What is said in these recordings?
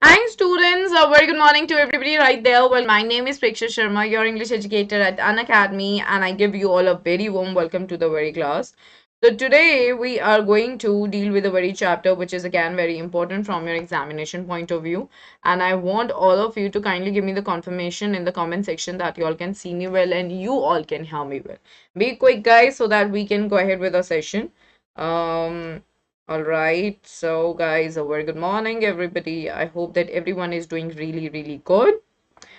Hi students, a very good morning to everybody right there. Well, my name is Preksha Sharma, your English educator at Unacademy, and I give you all a very warm welcome to the very class. So today we are going to deal with a very chapter which is again very important from your examination point of view. And I want all of you to kindly give me the confirmation in the comment section that you all can see me well and you all can hear me well. Be quick guys so that we can go ahead with our session. Um all right, so guys, a very good morning, everybody. I hope that everyone is doing really, really good,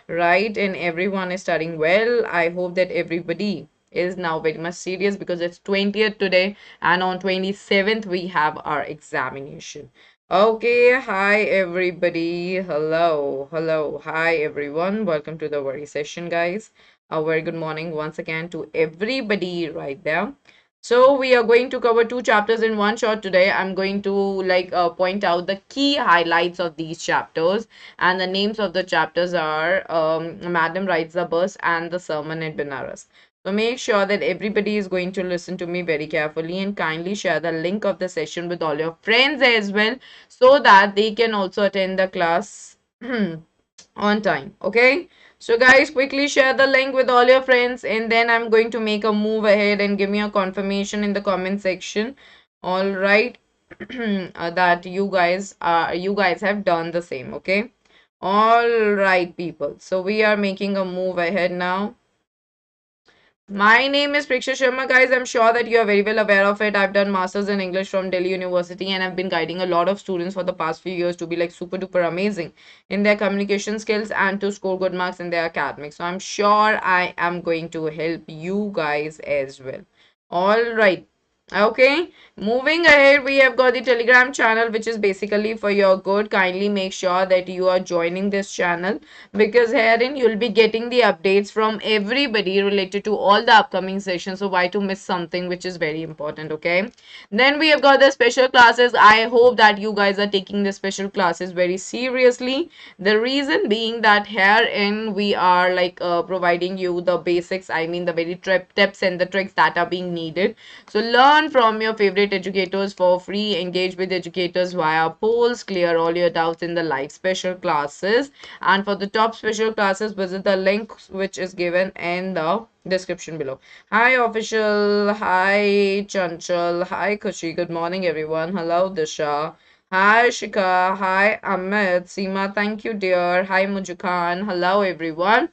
right? And everyone is studying well. I hope that everybody is now very much serious because it's 20th today, and on 27th, we have our examination. Okay, hi, everybody. Hello, hello, hi, everyone. Welcome to the very session, guys. A very good morning once again to everybody right there. So we are going to cover two chapters in one shot today. I'm going to point out the key highlights of these chapters, and the names of the chapters are Madam Rides the Bus and the Sermon at Benares. So make sure that everybody is going to listen to me very carefully and kindly share the link of the session with all your friends as well so that they can also attend the class on time. Okay, so guys, quickly share the link with all your friends, and then I'm going to make a move ahead and give me a confirmation in the comment section. All right, that you guys have done the same. Okay, all right, people, so we are making a move ahead now. My name is Preksha Sharma, guys. I'm sure that you are very well aware of it. I've done masters in English from Delhi University, and I've been guiding a lot of students for the past few years to be like super duper amazing in their communication skills and to score good marks in their academics. So I'm sure I am going to help you guys as well. All right. Okay, moving ahead, we have got the Telegram channel, which is basically for your good. Kindly make sure that you are joining this channel because herein you'll be getting the updates from everybody related to all the upcoming sessions. So why to miss something which is very important? Okay, then we have got the special classes. I hope that you guys are taking the special classes very seriously. The reason being that herein we are providing you the basics, I mean the very tips and the tricks that are being needed. So learn from your favorite educators for free, engage with educators via polls, clear all your doubts in the live special classes, and for the top special classes, visit the link which is given in the description below. Hi official, hi Chanchal, hi Kushi, good morning everyone. Hello Disha. Hi Shika, hi Amit, Seema, thank you dear. Hi Mujukan, hello everyone.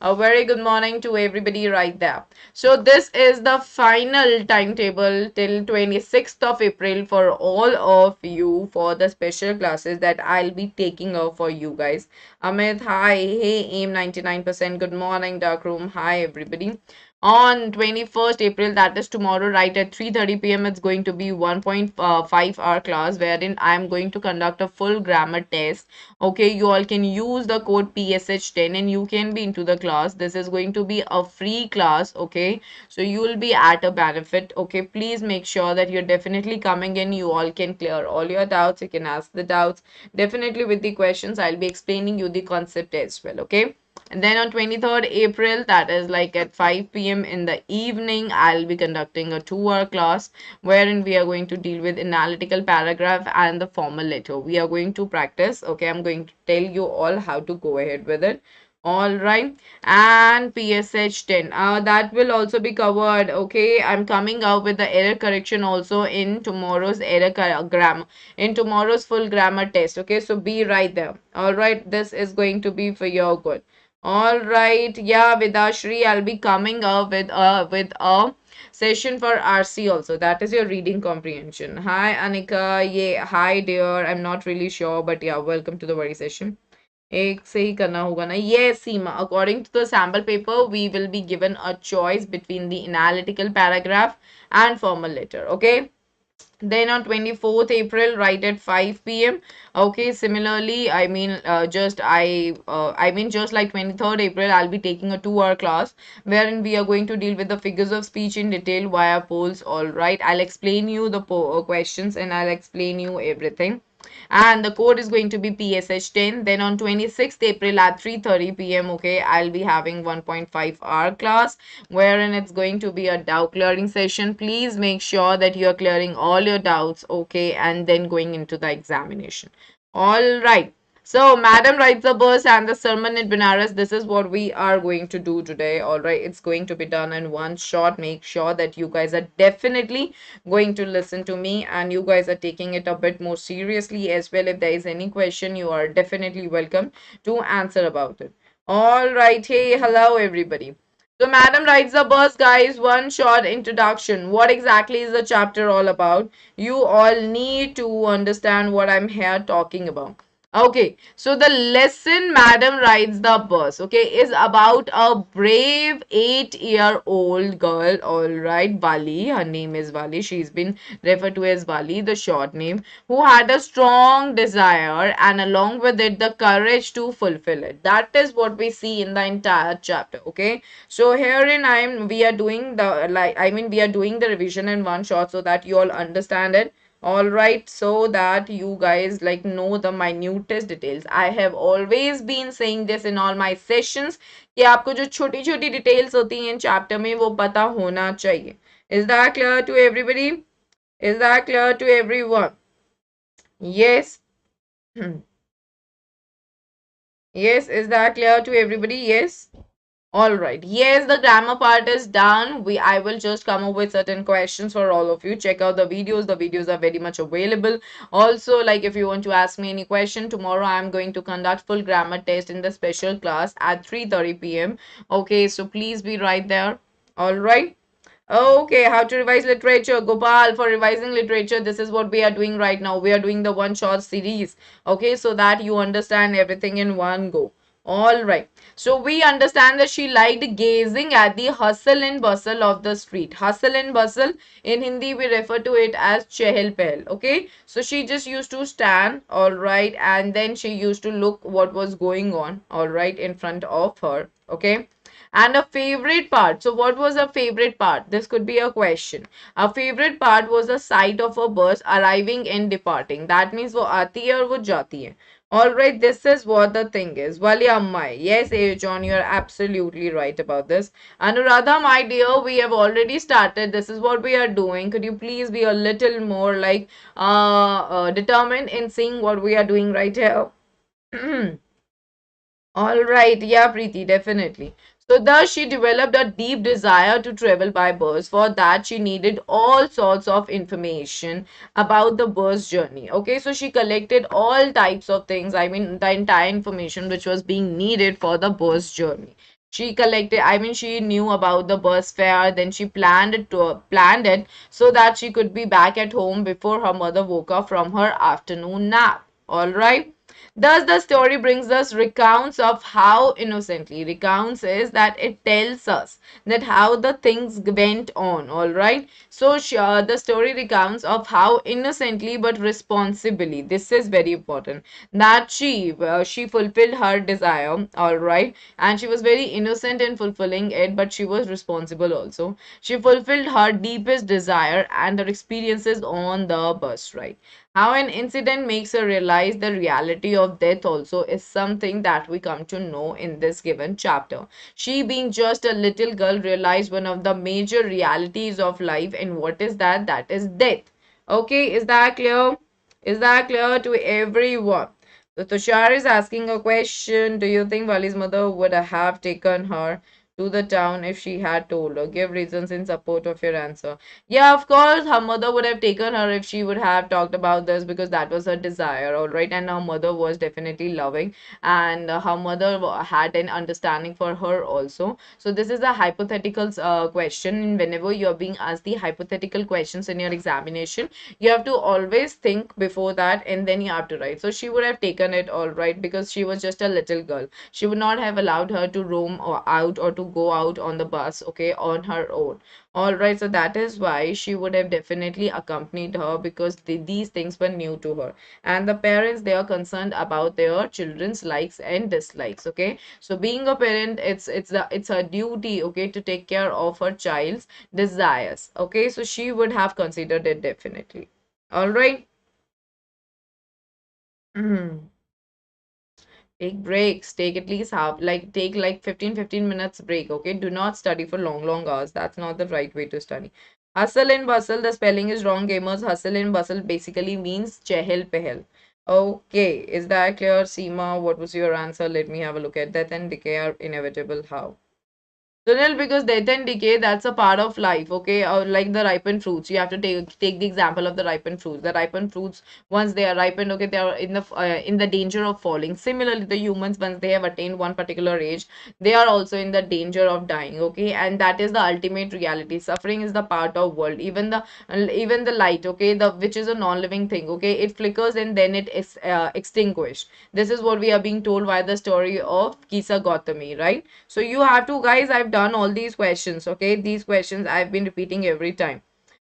A very good morning to everybody right there. So this is the final timetable till 26th of April for all of you for the special classes that I'll be taking up for you guys. Amit, hi. Hey, aim 99%. Good morning, Darkroom. Hi, everybody. On 21st April, that is tomorrow, right at 3:30 p.m., it's going to be 1.5 hour class wherein I'm going to conduct a full grammar test. Okay, you all can use the code PSH10 and you can be into the class. This is going to be a free class. Okay, so you will be at a benefit. Okay, please make sure that you're definitely coming in. You all can clear all your doubts. You can ask the doubts definitely with the questions. I'll be explaining you the concept as well. Okay, and then on 23rd April, that is like at 5 p.m. in the evening, I'll be conducting a 2 hour class wherein we are going to deal with analytical paragraph and the formal letter. We are going to practice. Okay, I'm going to tell you all how to go ahead with it. All right, and PSH 10. That will also be covered. Okay, I'm coming out with the error correction also in tomorrow's grammar, in tomorrow's full grammar test. Okay, so be right there. All right, this is going to be for your good. All right, yeah, Vidashri, I'll be coming up with a session for RC also. That is your reading comprehension. Hi, Anika. Yeah, hi, dear. I'm not really sure, but yeah, welcome to the very session. एक से ही करना होगा ना. Yes, Seema. According to the sample paper, we will be given a choice between the analytical paragraph and formal letter. Okay. Then on 24th April, right at 5 p.m. Okay, similarly, just like 23rd April, I'll be taking a 2 hour class wherein we are going to deal with the figures of speech in detail via polls. All right, I'll explain you the questions and I'll explain you everything. And the code is going to be PSH10. Then on 26th April at 3:30 p.m. Okay, I'll be having 1.5 hour class wherein it's going to be a doubt clearing session. Please make sure that you are clearing all your doubts, okay, and then going into the examination. All right. So, Madam rides the bus and the sermon in Benares. This is what we are going to do today. All right, it's going to be done in one shot. Make sure that you guys are definitely going to listen to me and you guys are taking it a bit more seriously as well. If there is any question, you are definitely welcome to answer about it. All right, hey, hello everybody. So, Madam rides the bus, guys. One short introduction. What exactly is the chapter all about? You all need to understand what I'm here talking about. Okay, so the lesson Madam Rides the Bus, okay, is about a brave 8-year-old girl, all right, Vali. Her name is Vali. She's been referred to as Vali, the short name, who had a strong desire and along with it the courage to fulfill it. That is what we see in the entire chapter, okay. So herein we are doing the we are doing the revision in one shot so that you all understand it. All right, so that you guys like know the minutest details. I have always been saying this in all my sessions कि आपको जो छोटी छोटी details होती हैं chapter में वो पता होना चाहिए. Is that clear to everybody? Is that clear to everyone? Yes. Yes, is that clear to everybody? Yes. All right. Yes, the grammar part is done. I will just come up with certain questions for all of you. Check out the videos. The videos are very much available. Also, like if you want to ask me any question, tomorrow I am going to conduct full grammar test in the special class at 3:30 p.m. Okay, so please be right there. All right. Okay, how to revise literature. Gopal, for revising literature, this is what we are doing right now. We are doing the one shot series. Okay, so that you understand everything in one go. All right. So we understand that she liked gazing at the hustle and bustle of the street. Hustle and bustle, in Hindi we refer to it as chehel pehel. Okay. So she just used to stand, all right, and then she used to look what was going on, all right, in front of her. Okay. And a favorite part. So, what was a favorite part? This could be a question. A favorite part was the sight of a bus arriving and departing. That means वो आती है और वो जाती है. Alright, this is what the thing is. Wali Ammai. Yes, John, you're absolutely right about this. Anuradha, my dear, we have already started. This is what we are doing. Could you please be a little more like determined in seeing what we are doing right here? All right, yeah, Preeti, definitely. So thus she developed a deep desire to travel by bus. For that, she needed all sorts of information about the bus journey. Okay, so she collected all types of things. I mean, the entire information which was being needed for the bus journey. She collected, she knew about the bus fare, then she planned it so that she could be back at home before her mother woke up from her afternoon nap. All right. Thus, the story brings us recounts of how innocently. Recounts is that it tells us that how the things went on. All right. So, the story recounts of how innocently but responsibly. This is very important. That she fulfilled her desire. All right, and she was very innocent in fulfilling it, but she was responsible also. She fulfilled her deepest desire and her experiences on the bus ride. How an incident makes her realize the reality of death also is something that we come to know in this given chapter. She, being just a little girl, realized one of the major realities of life, and what is that? That is death. Okay, is that clear? Is that clear to everyone? So Tushar is asking a question. Do you think Wali's mother would have taken her to the town if she had told her? Give reasons in support of your answer. Yeah, of course, her mother would have taken her if she would have talked about this because that was her desire, all right. And her mother was definitely loving, and her mother had an understanding for her also. So, this is a hypothetical question. Whenever you're being asked the hypothetical questions in your examination, you have to always think before that and then you have to write. So, she would have taken it, all right, because she was just a little girl. She would not have allowed her to roam out or to go out on the bus, okay, on her own. All right, so that is why she would have definitely accompanied her because these things were new to her. And the parents, they are concerned about their children's likes and dislikes. Okay, so being a parent, it's her duty, okay, to take care of her child's desires. Okay, so she would have considered it definitely. All right. Take breaks. Take at least take like 15 minutes break. Okay. Do not study for long hours. That's not the right way to study. Hustle and bustle. The spelling is wrong, gamers. Hustle and bustle basically means chehel pehel. Okay, is that clear, Seema? What was your answer? Let me have a look at that. And decay are inevitable. How? Sunil, because death and decay, that's a part of life, okay? Or like the ripened fruits. You have to take the example of the ripened fruits. The ripened fruits, once they are ripened, okay, they are in the danger of falling. Similarly, the humans, once they have attained one particular age, they are also in the danger of dying, okay? And that is the ultimate reality. Suffering is the part of world. Even the light, okay, the which is a non-living thing, okay, it flickers and then it is extinguished. This is what we are being told by the story of Kisa Gautami, right? So you have to, guys, I've done all these questions, okay? These questions I've been repeating every time.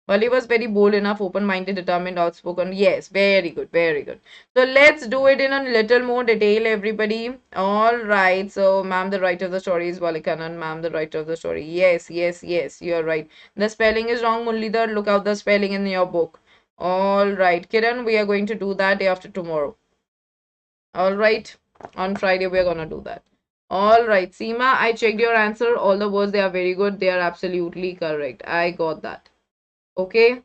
Wally was very bold enough, open-minded, determined, outspoken. Yes, very good, very good. So let's do it in a little more detail, everybody. All right. So, ma'am, the writer of the story is Valikanan. Ma'am, the writer of the story. Yes, yes, yes. You're right. The spelling is wrong, Mullidhar. Look out the spelling in your book. All right, Kiran, we are going to do that day after tomorrow. All right. On Friday, we are gonna do that. All right, Seema, I checked your answer. All the words, they are very good. They are absolutely correct. I got that. Okay.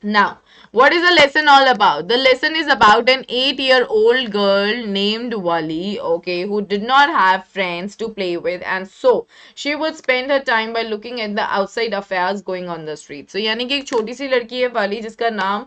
Now, what is the lesson all about? The lesson is about an 8-year-old girl named Wali, okay, who did not have friends to play with, and so she would spend her time by looking at the outside affairs going on the street. So, यानी कि एक छोटी सी लड़की है वाली जिसका नाम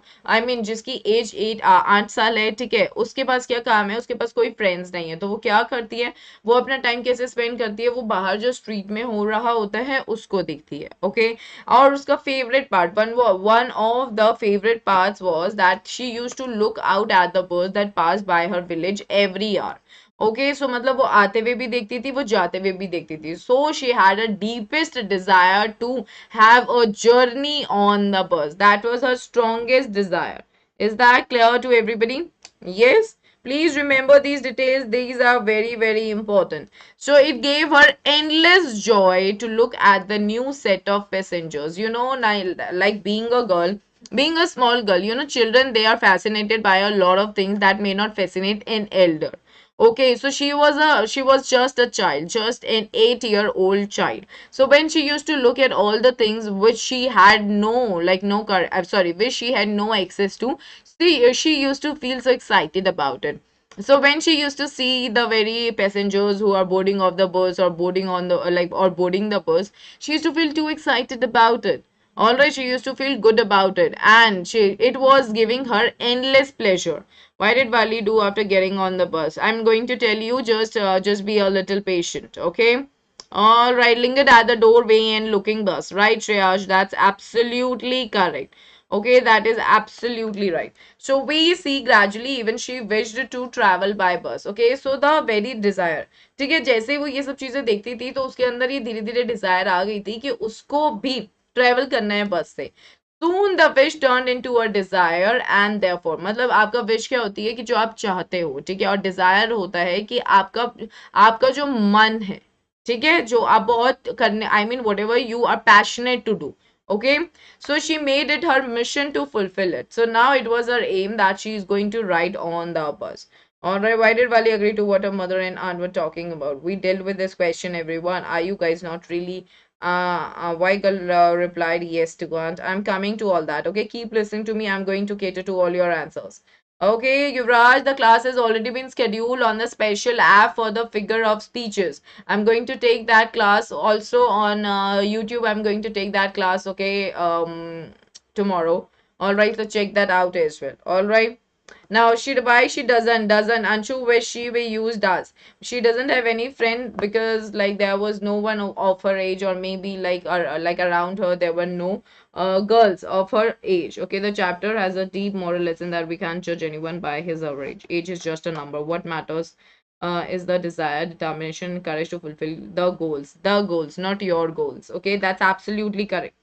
जिसकी एज 8 है, ठीक है, उसके पास क्या काम है, उसके पास कोई फ्रेंड्स नहीं है, तो वो क्या करती है, वो अपना टाइम कैसे स्पेंड करती है, वो बाहर जो स्ट्रीट में हो रहा होता है उसको देखती है, ओके। और उसका favourite part one of the favorite parts was that she used to look out at the birds that passed by her village every hour. Okay, so मतलब वो आते हुए भी देखती थी, वो जाते हुए भी देखती थी. So she had a deepest desire to have a journey on the bus. That was her strongest desire. Is that clear to everybody? Yes. Please remember these details. These are very, very important. So it gave her endless joy to look at the new set of passengers. You know, like being a girl, being a small girl, you know, children, they are fascinated by a lot of things that may not fascinate an elder. Okay, so she was just a child, just an 8-year-old child. So when she used to look at all the things which she had no, like no, I'm sorry, which she had no access to, see, she used to feel so excited about it. So when she used to see the very passengers who are boarding off the bus or boarding on the or boarding the bus, she used to feel too excited about it. Alright, she used to feel good about it, and it was giving her endless pleasure. Why did Vali do after getting on the bus? I'm going to tell you, just be a little patient, okay? All right, lingered at the doorway and looking bus. Right, Shreyash, that's absolutely correct. Okay, that is absolutely right. So we see gradually even she wished to travel by bus. Okay, so the very desire. ठीक है, जैसे वो ये सब चीजें देखती थी तो उसके अंदर ये धीरे धीरे डिजायर आ गई थी कि उसको भी ट्रेवल करना है बस से. Soon the wish turned into a desire and therefore मतलब आपका विश क्या होती है कि जो आप चाहते हो, ठीक है, और डिजायर होता है कि आपका आपका जो मन है, ठीक है, जो आप बहुत करने, I mean whatever you are passionate to do. Okay, so she made it her mission to fulfill it. So now it was her aim that she is going to ride on the bus. All right, why did Vali agree to what her mother and aunt were talking about? We dealt with this question, everyone. Are you guys not really? Weigel replied yes to Grant. I'm coming to all that. Okay, keep listening to me. I'm going to cater to all your answers. Okay, Yuvraj, the class has already been scheduled on the special app for the figure of speeches. I'm going to take that class also on YouTube. I'm going to take that class, okay, tomorrow. All right, so check that out as well. All right. Now, why she doesn't Anshu, where she will use does. She doesn't have any friend because like there was no one of her age, or maybe like around her there were no girls of her age. Okay, the chapter has a deep moral lesson that we can't judge anyone by his or her age. Age is just a number. What matters is the desire, determination, courage to fulfill the goals. The goals, not your goals. Okay, that's absolutely correct.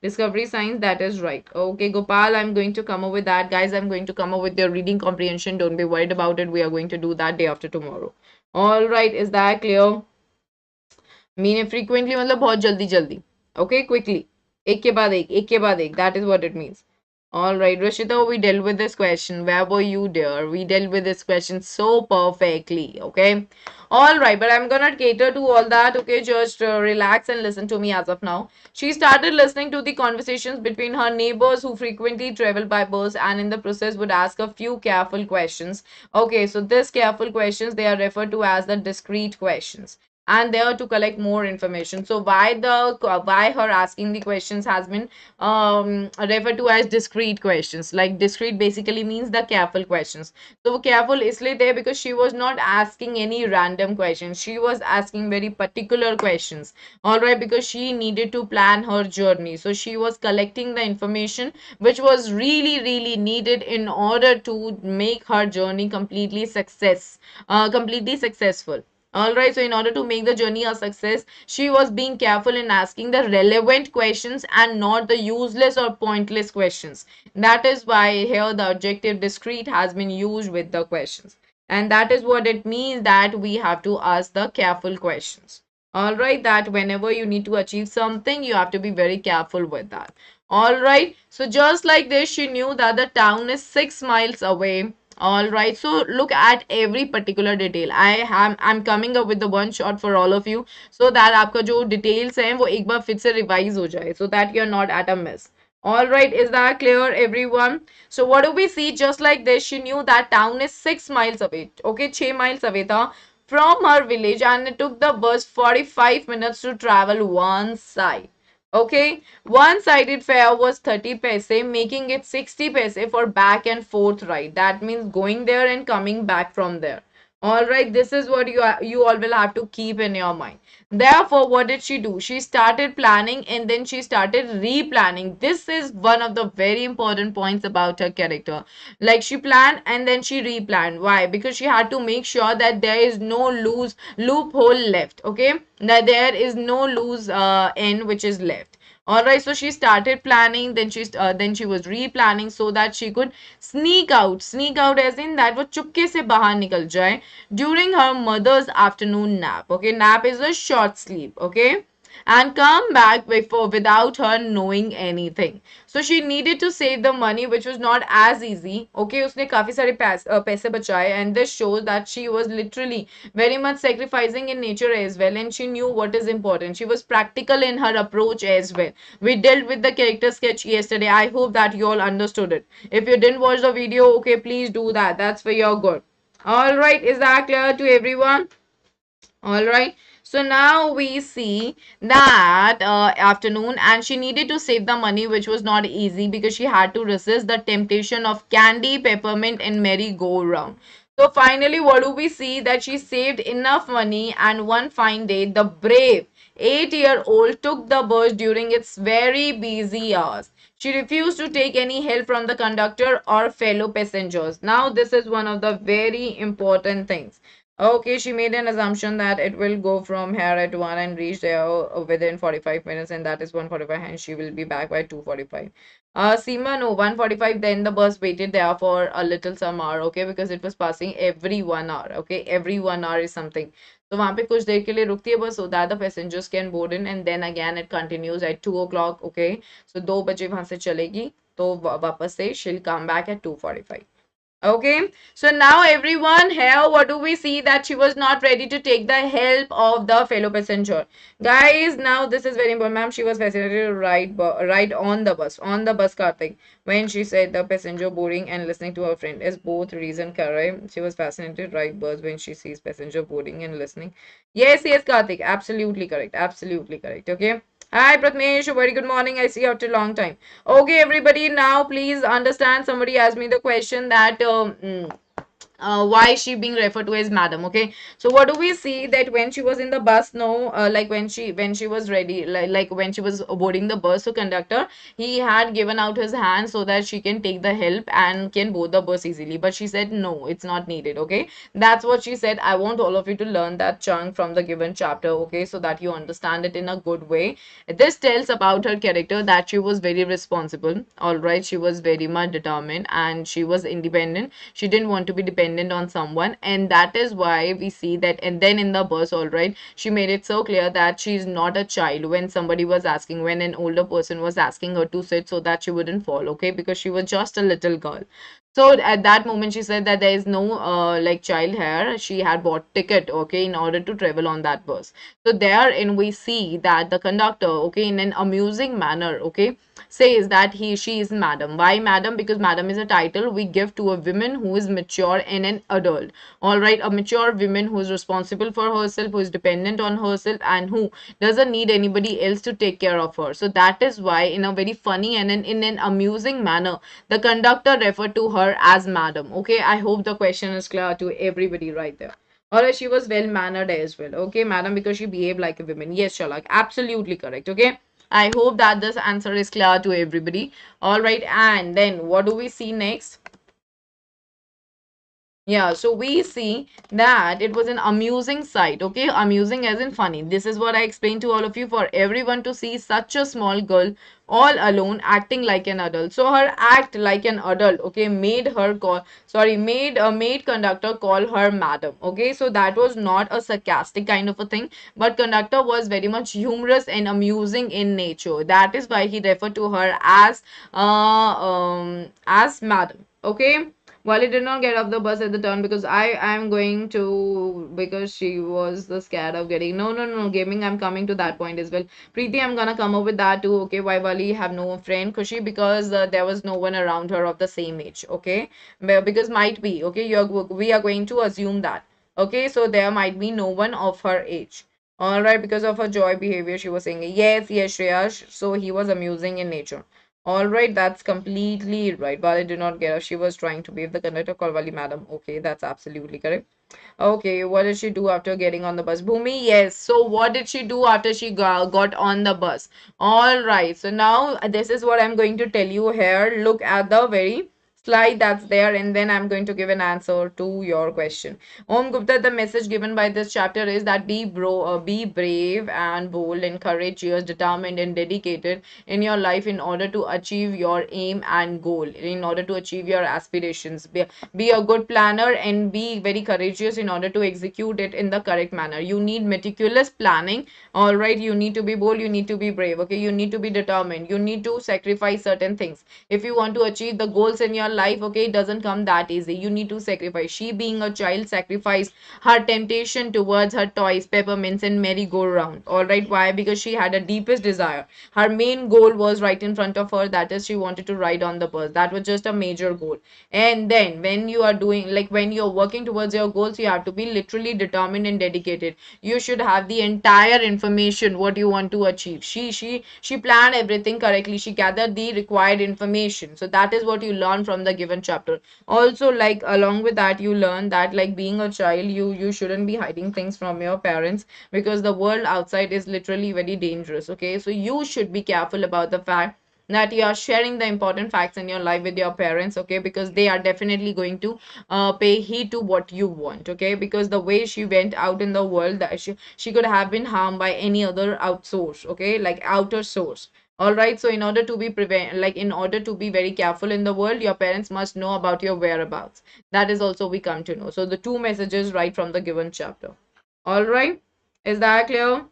Discovery science, that is right. Okay, Gopal, I'm going to come up with that. Guys, I'm going to come up with your reading comprehension. Don't be worried about it. We are going to do that day after tomorrow. All right, is that clear? Mean frequently मतलब बहुत जल्दी जल्दी. Okay, quickly. एक के बाद एक, that is what it means. All right, Rishita, we dealt with this question. Where were you, dear? We dealt with this question so perfectly. Okay. All right, but I'm gonna cater to all that. Okay, just relax and listen to me as of now. She started listening to the conversations between her neighbors who frequently travel by bus and in the process would ask a few careful questions. Okay, so these careful questions they are referred to as the discrete questions and they are to collect more information. So why her asking the questions has been referred to as discrete questions. Like discrete basically means the careful questions. So careful isliye there because she was not asking any random questions. She was asking very particular questions. All right, because she needed to plan her journey. So she was collecting the information which was really needed in order to make her journey completely successful. All right, so in order to make the journey a success, she was being careful in asking the relevant questions and not the useless or pointless questions. That is why here the adjective discrete has been used with the questions. And that is what it means that we have to ask the careful questions. All right, that whenever you need to achieve something, you have to be very careful with that. All right, so just like this, she knew that the town is 6 miles away. All right, so look at every particular detail. I'm coming up with the one shot for all of you so that आपका जो details हैं वो एक बार फिर से revise हो जाए so that you're not at a mess. All right, is that clear, everyone? So what do we see? Just like this, she knew that town is 6 miles away. Okay, 6 miles away था from her village and it took the bus 45 minutes to travel one side. Okay, one-sided fare was 30 paise, making it 60 paise for back and forth ride. That means going there and coming back from there. All right, this is what you all will have to keep in your mind. Therefore, what did she do? She started planning and then she started replanning. This is one of the very important points about her character. Like she planned and then she replanned. Why? Because she had to make sure that there is no loose loophole left. Okay, that there is no loose end which is left. All right, so she started planning, then she was replanning so that she could sneak out as in that वो चुपके से बाहर निकल जाए during her mother's afternoon nap. Okay, nap is a short sleep. Okay, and come back before without her knowing anything. So she needed to save the money, which was not as easy. Okay, उसने काफी सारे पैसे बचाए, and this shows that she was literally very much sacrificing in nature as well, and she knew what is important. She was practical in her approach as well. We dealt with the character sketch yesterday. I hope that you all understood it. If you didn't watch the video, okay, please do that. That's for your good. All right, is that clear to everyone? All right, so now we see that afternoon and she needed to save the money, which was not easy because she had to resist the temptation of candy, peppermint and merry-go-round. So finally, what do we see? That she saved enough money and one fine day the brave 8-year-old took the bus during its very busy hours. She refused to take any help from the conductor or fellow passengers. Now this is one of the very important things. Okay, she made an assumption that it will go from here at 1 and reach there within 45 minutes, and that is 1:45, and she will be back by 2:45. Seema, no, 1:45, then the bus waited there for a little some hour, okay, because it was passing every 1 hour, okay, every 1 hour is something. तो वहाँ पे कुछ देर के लिए रुकती है बस so that the passengers can board in and then again it continues at 2 o'clock, okay. So 2 बजे वहाँ से चलेगी तो वापस से she'll come back at 2:45. Okay, so now everyone here, what do we see? That she was not ready to take the help of the fellow passenger. Guys, now this is very important, ma'am. She was fascinated to ride on the bus, Karthik. When she said the passenger boarding and listening to her friend is both reason correct. She was fascinated to ride bus when she sees passenger boarding and listening. Yes, Karthik, absolutely correct. Okay. Hi, Pratmesh. Very good morning. I see you after a long time. Okay, everybody, now please understand. Somebody asked me the question that why is she being referred to as madam. Okay, so what do we see? That when she was in the bus, no, like when she was ready, like when she was boarding the bus, so conductor he had given out his hand so that she can take the help and can board the bus easily, but she said no, it's not needed. Okay, that's what she said. I want all of you to learn that chunk from the given chapter, okay, so that you understand it in a good way. This tells about her character that she was very responsible. All right, she was very much determined and she was independent. She didn't want to be dependent dependent on someone, and that is why we see that. And then in the bus, all right, she made it so clear that she's not a child when somebody was asking, when an older person was asking her to sit so that she wouldn't fall, okay, because she was just a little girl. So at that moment, she said that there is no like child here. She had bought ticket, okay, in order to travel on that bus. So therein we see that the conductor, okay, in an amusing manner, okay, says that she is madam. Why madam? Because madam is a title we give to a woman who is mature and an adult. All right, a mature woman who is responsible for herself, who is dependent on herself, and who doesn't need anybody else to take care of her. So that is why, in a very funny and in an amusing manner, the conductor referred to her as madam. Okay, I hope the question is clear to everybody right there. Alright, she was well mannered as well. Okay, madam, because she behaved like a woman. Yes, Sherlock, absolutely correct. Okay, I hope that this answer is clear to everybody. Alright, and then what do we see next? Yeah, so we see that it was an amusing sight, okay? Amusing as in funny. This is what I explained to all of you, for everyone to see such a small girl all alone acting like an adult. So her act like an adult, okay, made conductor call her madam, okay? So that was not a sarcastic kind of a thing, but conductor was very much humorous and amusing in nature. That is why he referred to her as madam, okay? Wally did not get off the bus at the turn because I am going to, because she was the scared of getting, no, gaming, I'm coming to that point as well. Preeti, I'm gonna come up with that too, okay? Why Wally have no friend? Kushi, because there was no one around her of the same age, okay? Because might be, okay? We are going to assume that, okay? So there might be no one of her age. All right, because of her joy behavior, she was saying, yes, Shreya. So he was amusing in nature. All right, that's completely right. Wale did not get her. She was trying to be. If the conductor called Wali madam. Okay, that's absolutely correct. Okay, what did she do after getting on the bus? Bhumi, yes. So what did she do after she got on the bus? All right. So now this is what I'm going to tell you here. Look at the very slide that's there, and then I'm going to give an answer to your question. Om Gupta, the message given by this chapter is that be brave and bold and courageous, determined and dedicated in your life in order to achieve your aim and goal, in order to achieve your aspirations. Be a good planner and be very courageous in order to execute it in the correct manner. You need meticulous planning. All right, you need to be bold, you need to be brave, okay, you need to be determined, you need to sacrifice certain things if you want to achieve the goals in your life. Okay, it doesn't come that easy. You need to sacrifice. She, being a child, sacrificed her temptation towards her toys, peppermints and merry-go-round. All right, why? Because she had a deepest desire. Her main goal was right in front of her, that is, she wanted to ride on the bus. That was just a major goal. And then when you are doing, like, when you're working towards your goals, you have to be literally determined and dedicated. You should have the entire information what you want to achieve. She planned everything correctly. She gathered the required information. So that is what you learn from the given chapter. Also, like, along with that, you learn that, like, being a child, you shouldn't be hiding things from your parents, because the world outside is literally very dangerous. Okay, so you should be careful about the fact that you are sharing the important facts in your life with your parents, okay, because they are definitely going to pay heed to what you want, okay, because the way she went out in the world, that she could have been harmed by any other outsource, okay, like outer source. All right, so in order to be in order to be very careful in the world, your parents must know about your whereabouts. That is also we come to know. So the two messages right from the given chapter. All right, is that clear?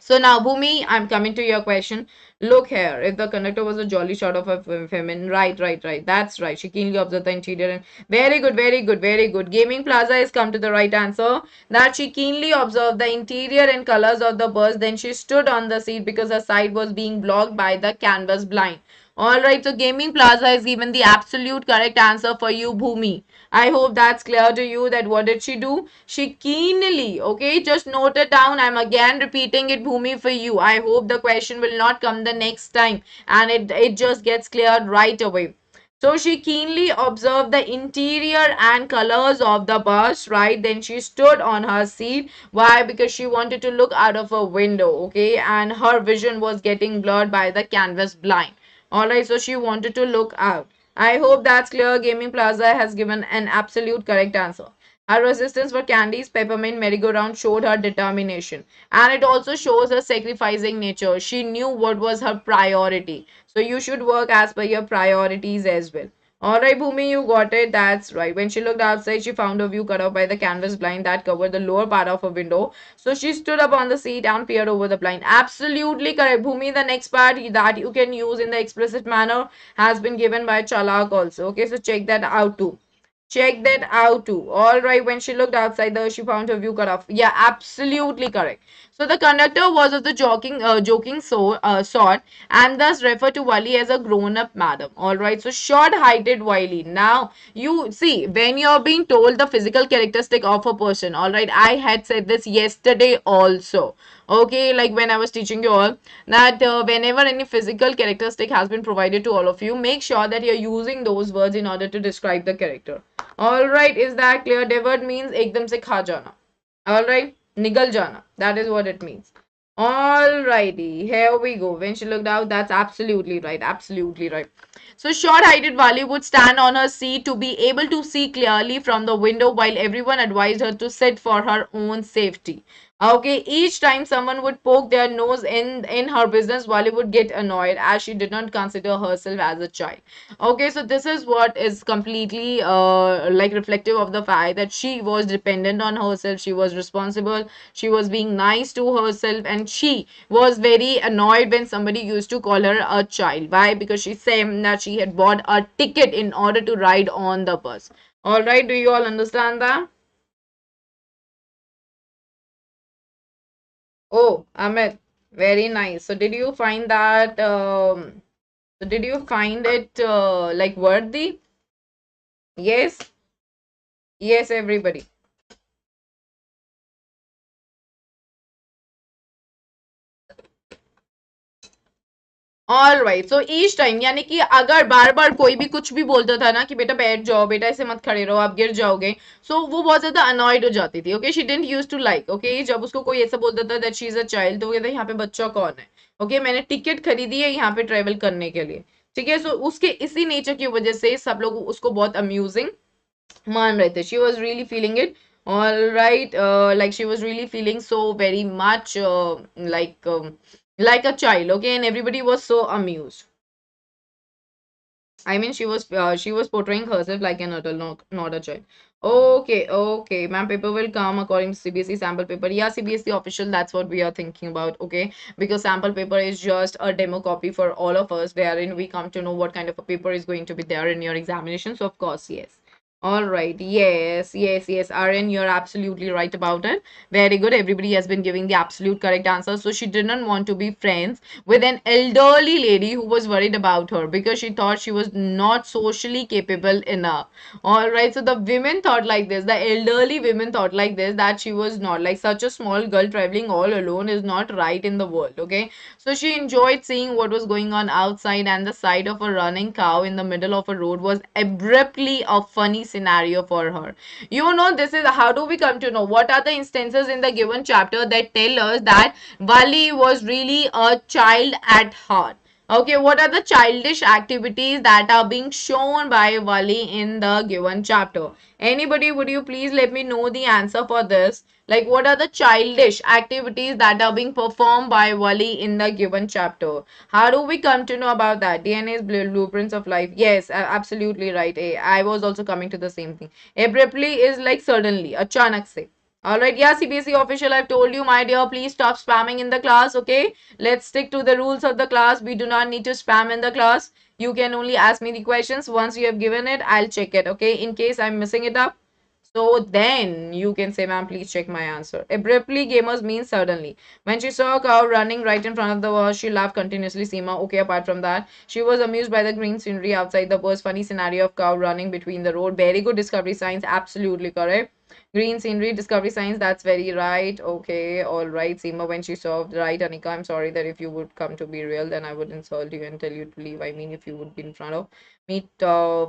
So now, Bhumi, I'm coming to your question. Look here. If the conductor was a jolly shot of a feminine, right. That's right. She keenly observed the interior and very good, very good, very good. Gaming Plaza has come to the right answer. That she keenly observed the interior and colors of the bus. Then she stood on the seat because her sight was being blocked by the canvas blind. Alright, so Gaming Plaza is given the absolute correct answer for you, Bhumi. I hope that's clear to you that what did she do? She keenly, okay, just note it down. I'm again repeating it, Bhumi, for you. I hope the question will not come the next time and it just gets cleared right away. So she keenly observed the interior and colors of the bus, right? Then she stood on her seat. Why? Because she wanted to look out of a window, okay? And her vision was getting blurred by the canvas blind. Alright, so she wanted to look out. I hope that's clear. Gaming Plaza has given an absolute correct answer. Her resistance for candies, peppermint, merry-go-round showed her determination. And it also shows her sacrificing nature. She knew what was her priority. So you should work as per your priorities as well. All right, Bhumi, you got it. That's right. When she looked outside, she found a view cut off by the canvas blind that covered the lower part of her window. So she stood up on the seat and peered over the blind. Absolutely correct, Bhumi. The next part that you can use in the explicit manner has been given by Chalak also. Okay, so check that out too. Check that out too. All right, when she looked outside the, she found her view cut off. Yeah, absolutely correct. So the conductor was of the joking sort, and thus referred to Wali as a grown-up madam. All right, so short-heighted Wali. Now you see when you're being told the physical characteristic of a person. All right, I had said this yesterday also. Okay, like when I was teaching you all that whenever any physical characteristic has been provided to all of you, make sure that you're using those words in order to describe the character. All right, is that clear? Devert means ekdam se kha jana. All right, nigal jana. That is what it means. All righty, here we go. When she looked out, that's absolutely right. Absolutely right. So short-heighted Wali would stand on her seat to be able to see clearly from the window while everyone advised her to sit for her own safety. Okay, each time someone would poke their nose in her business, Wali would get annoyed as she did not consider herself as a child. Okay, so this is what is completely like reflective of the fact that she was dependent on herself, she was responsible, she was being nice to herself, and she was very annoyed when somebody used to call her a child. Why? Because she said that she had bought a ticket in order to ride on the bus. All right, do you all understand that? Oh, Amit, very nice. So did you find that did you find it like worthy? Yes, yes, everybody. All right so each time यानी कि अगर बार बार कोई भी कुछ भी बोलता था ना कि बेटा बैठ जाओ बेटा ऐसे मत खड़े रहो आप गिर जाओगे सो वो बहुत ज्यादा अनॉयड हो जाती थी okay she didn't use to like okay जब उसको कोई ऐसा बोलता था that she is a child तो वो कहता यहाँ पे बच्चा कौन है ओके मैंने टिकट खरीदी है यहाँ पे ट्रेवल करने के लिए ठीक है सो उसके इसी नेचर की वजह से सब लोग उसको बहुत अम्यूजिंग मान रहे थे she was really feeling it all right like she was really feeling so very much like a child okay and everybody was so amused. I mean, she was portraying herself like an adult, not a child. Okay, okay, ma'am. Paper will come according to CBSE sample paper. Yeah, CBSE official. That's what we are thinking about. Okay, because sample paper is just a demo copy for all of us, wherein we come to know what kind of a paper is going to be there in your examination. So of course, yes. All right. Yes, yes, yes. RN, you're absolutely right about it. Very good. Everybody has been giving the absolute correct answer. So she didn't want to be friends with an elderly lady who was worried about her because she thought she was not socially capable enough. All right. So the women thought like this. The elderly women thought like this that she was not like such a small girl traveling all alone is not right in the world. Okay. So she enjoyed seeing what was going on outside, and the sight of a running cow in the middle of a road was abruptly a funny scenario for her. You know, this is how do we come to know what are the instances in the given chapter that tell us that Wali was really a child at heart. Okay, what are the childish activities that are being shown by Wali in the given chapter? Anybody, would you please let me know the answer for this? Like, what are the childish activities that are being performed by Wali in the given chapter? How do we come to know about that? DNA's blueprints of life. Yes, absolutely right. I was also coming to the same thing. Abruptly is like suddenly, achanak se. Alright, yeah, CBSE official, I've told you, my dear, please stop spamming in the class, okay? Let's stick to the rules of the class. We do not need to spam in the class. You can only ask me the questions. Once you have given it, I'll check it, okay? In case I'm missing it up. So then you can say, ma'am, please check my answer. Abruptly, gamers means suddenly. When she saw a cow running right in front of the bus, she laughed continuously. Seema, okay, apart from that, she was amused by the green scenery outside the bus. Funny scenario of cow running between the road. Very good discovery science. Absolutely correct. Green scenery, discovery science, that's very right. Okay, all right. Seema, when she saw, right, Anika, I'm sorry that if you would come to be real, then I would insult you and tell you to leave. I mean, if you would be in front of meet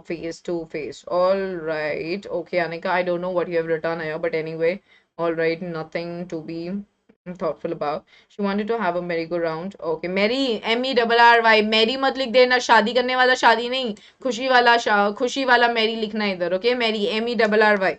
face to face. All right. Okay, Anika, I don't know what you have written here, but anyway, all right, nothing to be thoughtful about. She wanted to have a merry-go-round. Okay, Mary, MERRY, Mary मत लिख देना शादी करने वाला शादी नहीं खुशी वाला मैरी लिखना है इधर okay merry MERRY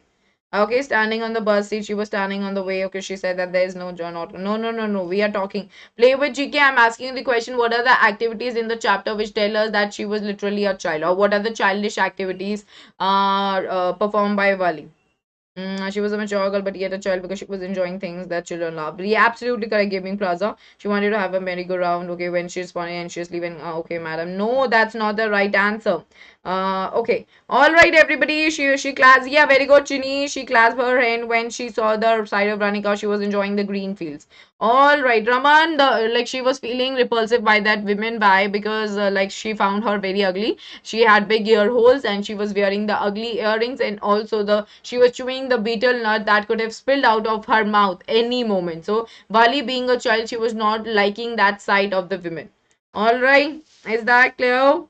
Okay, standing on the bus seat, she was standing on the way. Okay, she said that there is no John Otto. No, no, no, no. We are talking. Play with GK. I'm asking the question, what are the activities in the chapter which tell us that she was literally a child? Or what are the childish activities performed by Wali? She was a mature girl, but yet a child because she was enjoying things that children love. Yeah, absolutely correct. Gaming Plaza. She wanted to have a merry-go-round. Okay, when she's funny anxiously when okay, madam. No, that's not the right answer. Okay. All right, everybody. She clasped. Yeah, very good, Chini. She clasped her hand when she saw the side of Ranika. She was enjoying the green fields. All right, Raman. Like she was feeling repulsive by that women. Why? Because like she found her very ugly. She had big ear holes and she was wearing the ugly earrings, and also the she was chewing the betel nut that could have spilled out of her mouth any moment. So Bali being a child, she was not liking that side of the women. All right, is that clear?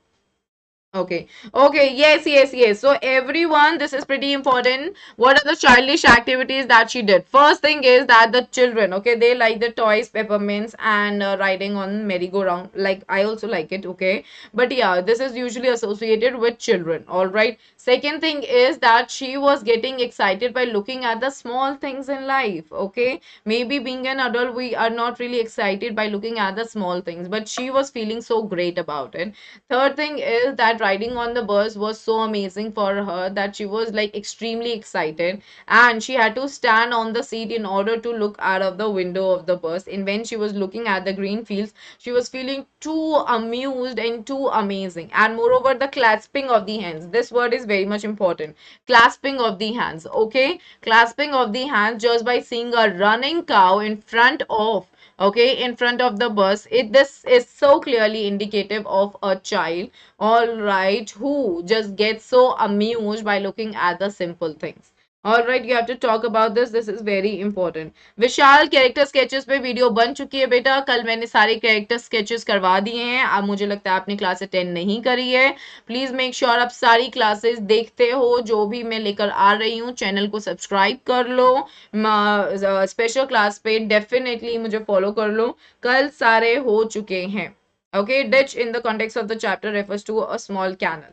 Okay. Okay. Yes, yes, yes. So everyone, this is pretty important. What are the childish activities that she did? First thing is that the children, okay, they like the toys, peppermints, and riding on merry-go-round. Like I also like it, okay. But yeah, this is usually associated with children. All right. Second thing is that she was getting excited by looking at the small things in life. Okay. Maybe being an adult, we are not really excited by looking at the small things, but she was feeling so great about it. Third thing is that riding on the bus was so amazing for her that she was like extremely excited, and she had to stand on the seat in order to look out of the window of the bus. And when she was looking at the green fields, she was feeling too amused and too amazing. And moreover, the clasping of the hands. This word is very much important. Clasping of the hands. Okay, clasping of the hands just by seeing a running cow in front of, okay, in front of the bus, it this is so clearly indicative of a child, all right, who just gets so amused by looking at the simple things. All right, you have to talk about this is very important. Vishal character sketches पे video बन चुकी है बेटा, कल मैंने सारे character sketches करवा दिए हैं, अब मुझे लगता है आपने क्लास अटेंड नहीं करी है. प्लीज मेक श्योर आप सारी क्लासेस देखते हो जो भी मैं लेकर आ रही हूँ. चैनल को सब्सक्राइब कर लो, स्पेशल क्लास पे डेफिनेटली मुझे फॉलो कर लो, कल सारे हो चुके हैं. Okay, ditch in the context of the chapter refers to a small canal.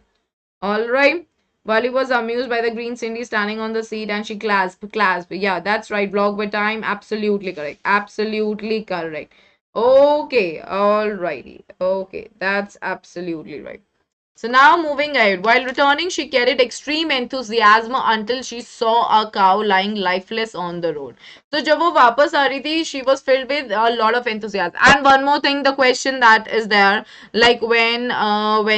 All right. Wally was amused by the green Cindy standing on the seat and she clasped. Yeah, that's right. Vlog by time. Absolutely correct. Absolutely correct. Okay. All righty. Okay. That's absolutely right. So now moving ahead, while returning, she carried extreme enthusiasm until she saw a cow lying lifeless on the road. So जब वो वापस आ रही थी, she was filled with a lot of enthusiasm. And one more thing, the question that is there, like when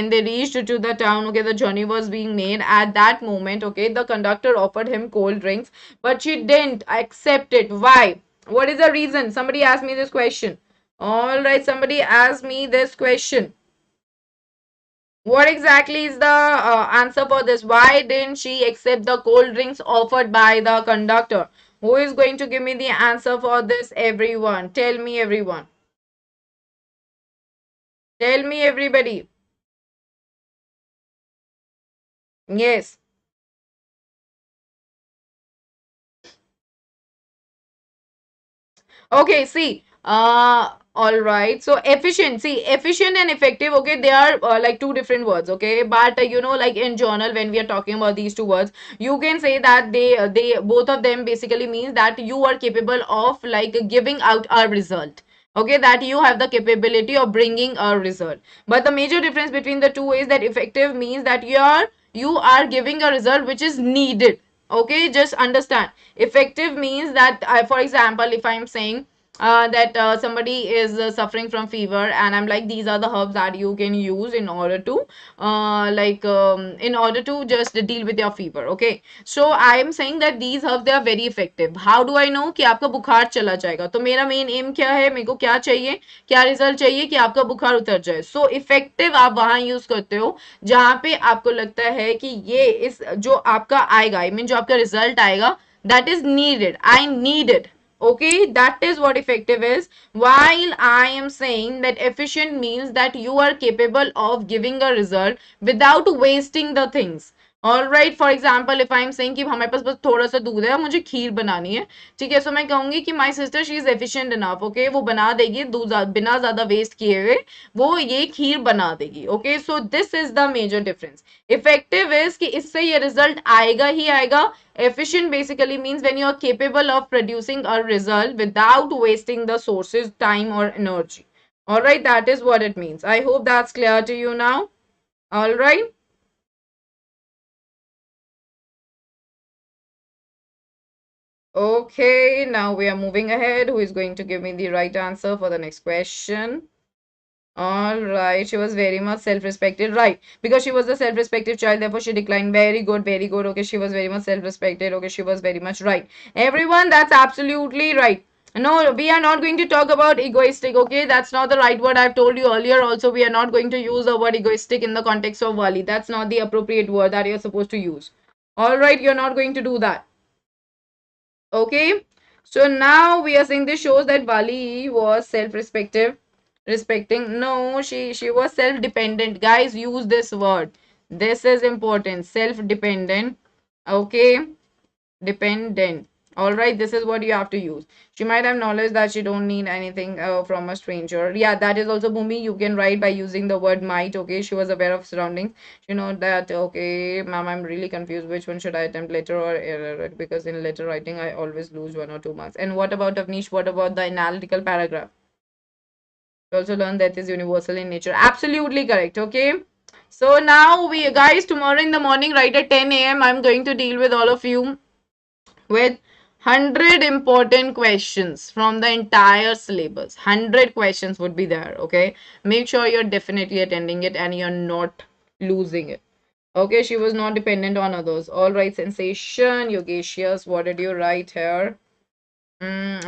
they reached to the town, okay, the journey was being made. At that moment, okay, the conductor offered him cold drinks, but she didn't accept it. Why? What is the reason? Somebody asked me this question. All right, somebody asked me this question. What exactly is the answer for this? Why didn't she accept the cold drinks offered by the conductor? Who is going to give me the answer for this, everyone? Tell me, everyone. Tell me, everybody. Yes. Okay, see, all right. So efficient, see, efficient and effective, okay, they are like two different words, okay. But you know, like in journal, when we are talking about these two words, you can say that they both of them basically means that you are capable of like giving out a result. Okay, that you have the capability of bringing a result. But the major difference between the two is that effective means that you are giving a result which is needed. Okay, just understand, effective means that for example, if I'm saying that somebody is suffering from fever, and I'm like, these are the herbs that you can use in order to in order to just deal with your fever. Okay, so I am saying that these herbs, they are very effective. How do I know कि आपका बुखार चला जाएगा? तो मेरा main M क्या है, मेरे को क्या चाहिए, क्या रिजल्ट चाहिए कि आपका बुखार उतर जाए. सो इफेक्टिव आप वहां यूज करते हो जहां पे आपको लगता है कि ये इस जो आपका आएगा, आई मीन जो आपका रिजल्ट आएगा, that is needed, I need it. Okay, that is what effective is. While I am saying that efficient means that you are capable of giving a result without wasting the things. All right, for example if I am saying कि हमारे पास बस थोड़ा सा दूध है, मुझे खीर बनानी है, ठीक है, सो मैं कहूंगी कि my sister she is efficient enough, okay, वो बना देगी दूध बिना ज्यादा वेस्ट किए हुए, वो ये खीर बना देगी, okay, so this is the major difference. Effective is कि इससे ये रिजल्ट आएगा ही आएगा। Efficient basically means when you are capable of producing a result without wasting the sources, time or energy. All right, that is what it means. I hope that's clear to you now. All right. Okay, now we are moving ahead. Who is going to give me the right answer for the next question? All right, she was very much self-respected, right? Because she was a self-respected child, therefore she declined. Very good, very good. Okay, she was very much self-respected. Okay, she was very much right. Everyone, that's absolutely right. No, we are not going to talk about egoistic, okay? That's not the right word. I've told you earlier also, we are not going to use the word egoistic in the context of Wali. That's not the appropriate word that you're supposed to use. All right, you're not going to do that. Okay, so now we are saying this shows that Bali was self-respective, respecting. No, she was self-dependent. Guys, use this word. This is important. Self-dependent. Okay, dependent. All right, this is what you have to use. She might have knowledge that she don't need anything from a stranger. Yeah, that is also Bhumi. You can write by using the word might. Okay, she was aware of surroundings. You know that. Okay, ma'am, I'm really confused. Which one should I attempt, letter or error? Because in letter writing, I always lose 1 or 2 marks. And what about Avnish? What about the analytical paragraph? You also learn that is universal in nature. Absolutely correct. Okay. So now we guys tomorrow in the morning, right at 10 a.m. I'm going to deal with all of you with 100 important questions from the entire syllabus. 100 questions would be there. Okay, make sure you're definitely attending it and you're not losing it. Okay, she was not dependent on others. All right, sensation, Yogeshiyas, what did you write here?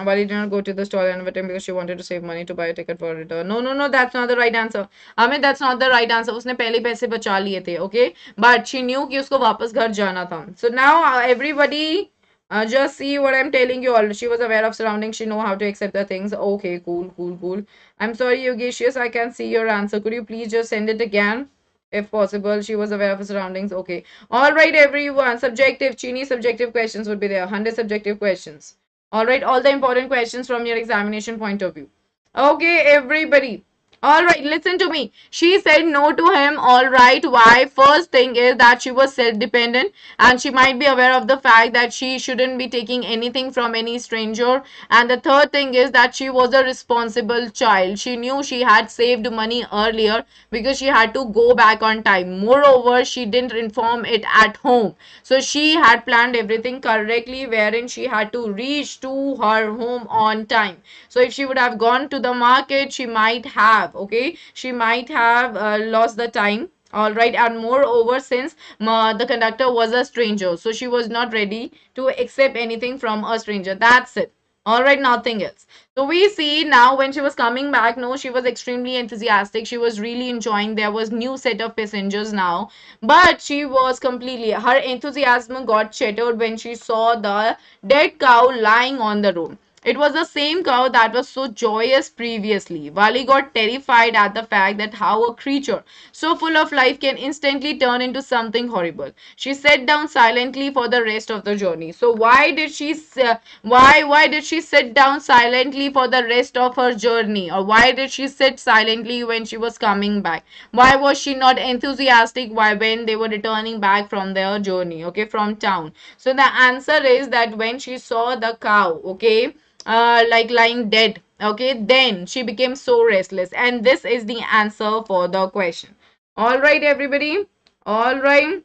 Wali did not go to the store another time because she wanted to save money to buy a ticket for return. No, no, no, that's not the right answer. Amit, that's not the right answer. उसने पहले पैसे बचा लिए थे, okay? But she knew कि उसको वापस घर जाना था. So now everybody just see what I'm telling you all. She was aware of surroundings. She know how to accept the things. Okay, cool, cool, cool. I'm sorry, Yogeshis, I can see your answer. Could you please just send it again? If possible, she was aware of her surroundings. Okay. All right, everyone. Subjective, Chini subjective questions would be there. 100 subjective questions. All right, all the important questions from your examination point of view. Okay, everybody. All right, listen to me. She said no to him. All right, why? First thing is that she was self-dependent and she might be aware of the fact that she shouldn't be taking anything from any stranger. And the third thing is that she was a responsible child. She knew she had saved money earlier because she had to go back on time. Moreover, she didn't inform it at home. So she had planned everything correctly, wherein she had to reach to her home on time. So if she would have gone to the market, she might have, okay, she might have lost the time. All right, and moreover, since the conductor was a stranger, so she was not ready to accept anything from a stranger. That's it. All right, nothing else. So we see now when she was coming back, no, she was extremely enthusiastic. She was really enjoying. There was new set of passengers now, but she was completely, her enthusiasm got shattered when she saw the dead cow lying on the road. It was the same cow that was so joyous previously. Wali got terrified at the fact that how a creature so full of life can instantly turn into something horrible. She sat down silently for the rest of the journey. So why did she sit down silently for the rest of her journey, or why did she sit silently when she was coming back? Why was she not enthusiastic why when they were returning back from their journey, okay, from town? So the answer is that when she saw the cow, okay, like lying dead, okay, then she became so restless, and this is the answer for the question. All right, everybody. All right,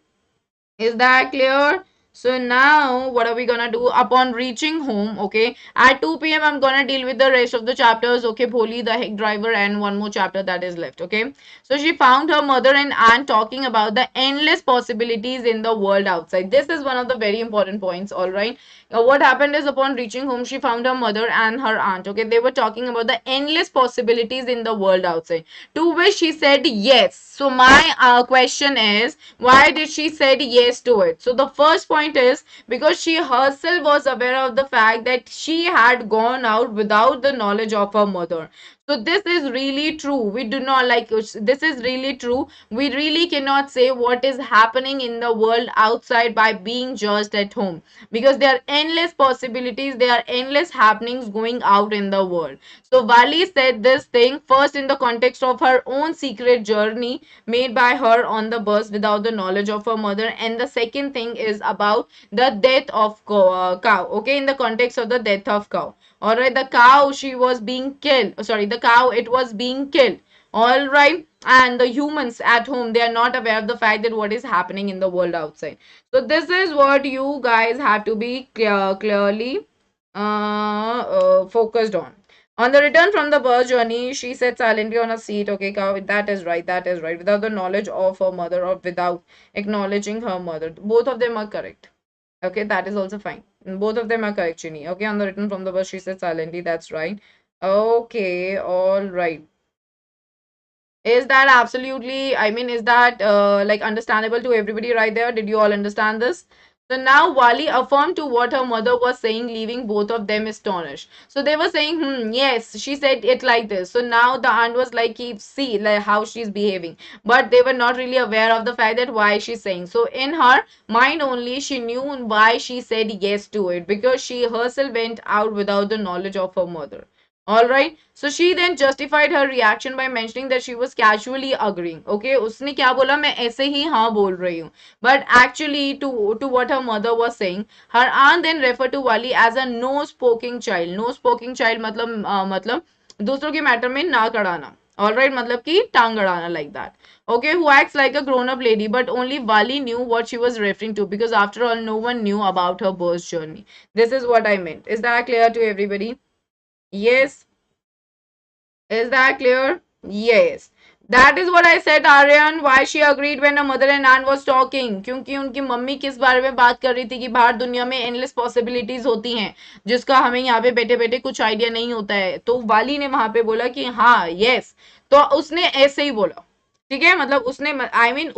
is that clear? So now what are we gonna do upon reaching home? Okay, at 2 p.m. I'm gonna deal with the rest of the chapters. Okay, Bholi, the heck driver, and one more chapter that is left. Okay, so she found her mother and aunt talking about the endless possibilities in the world outside. This is one of the very important points. All right, what happened is upon reaching home, she found her mother and her aunt. Okay, they were talking about the endless possibilities in the world outside, to which she said yes. So my question is, why did she said yes to it? So the first point is because she herself was aware of the fact that she had gone out without the knowledge of her mother. So this is really true. We do not like this is really true. We really cannot say what is happening in the world outside by being just at home, because there are endless possibilities, there are endless happenings going out in the world. So Vali said this thing first in the context of her own secret journey made by her on the bus without the knowledge of her mother, and the second thing is about the death of cow. Okay, in the context of the death of cow. All right, the cow, she was being killed. Sorry, the cow, it was being killed. All right, and the humans at home, they are not aware of the fact that what is happening in the world outside. So this is what you guys have to be clearly focused on. On the return from the bus journey, she sat silently on a seat. Okay, cow, that is right, that is right. Without the knowledge of her mother or without acknowledging her mother. Both of them are correct. Okay, that is also fine. Both of them are correct, Chini. Okay, on the written from the bus, she said silently. That's right. Okay, all right. Is that absolutely, I mean, is that like understandable to everybody right there? Did you all understand this? So now Wali affirmed to what her mother was saying, leaving both of them astonished. So they were saying, yes, she said it like this. So now the aunt was like, see, like how she's behaving. But they were not really aware of the fact that why she's saying. So in her mind only, she knew why she said yes to it. Because she herself went out without the knowledge of her mother. Alright, so she then justified her reaction by mentioning that she was casually agreeing. Okay, उसने क्या बोला, मैं ऐसे ही हाँ बोल रही हूँ. But actually, to what her mother was saying, her aunt then referred to Wali as a no-spoking child. No-spoking child मतलब दूसरों के मैटर में ना कड़ाना. Alright, मतलब कि टांग अड़ाना like that. Okay, who acts like a grown-up lady, but only Wali knew what she was referring to, because after all, no one knew about her birth journey. This is what I meant. Is that clear to everybody? Yes. Is that clear? Yes. That is what I said, Aryan. Why she agreed when her mother and aunt was talking. क्योंकि उनकी mummy किस बारे में बात कर रही थी कि बाहर दुनिया में endless possibilities होती हैं, जिसका हमें यहाँ पे बैठे बैठे कुछ आइडिया नहीं होता है. तो वाली ने वहां पे बोला कि हाँ यस, तो उसने ऐसे ही बोला. ठीक है, मतलब उसने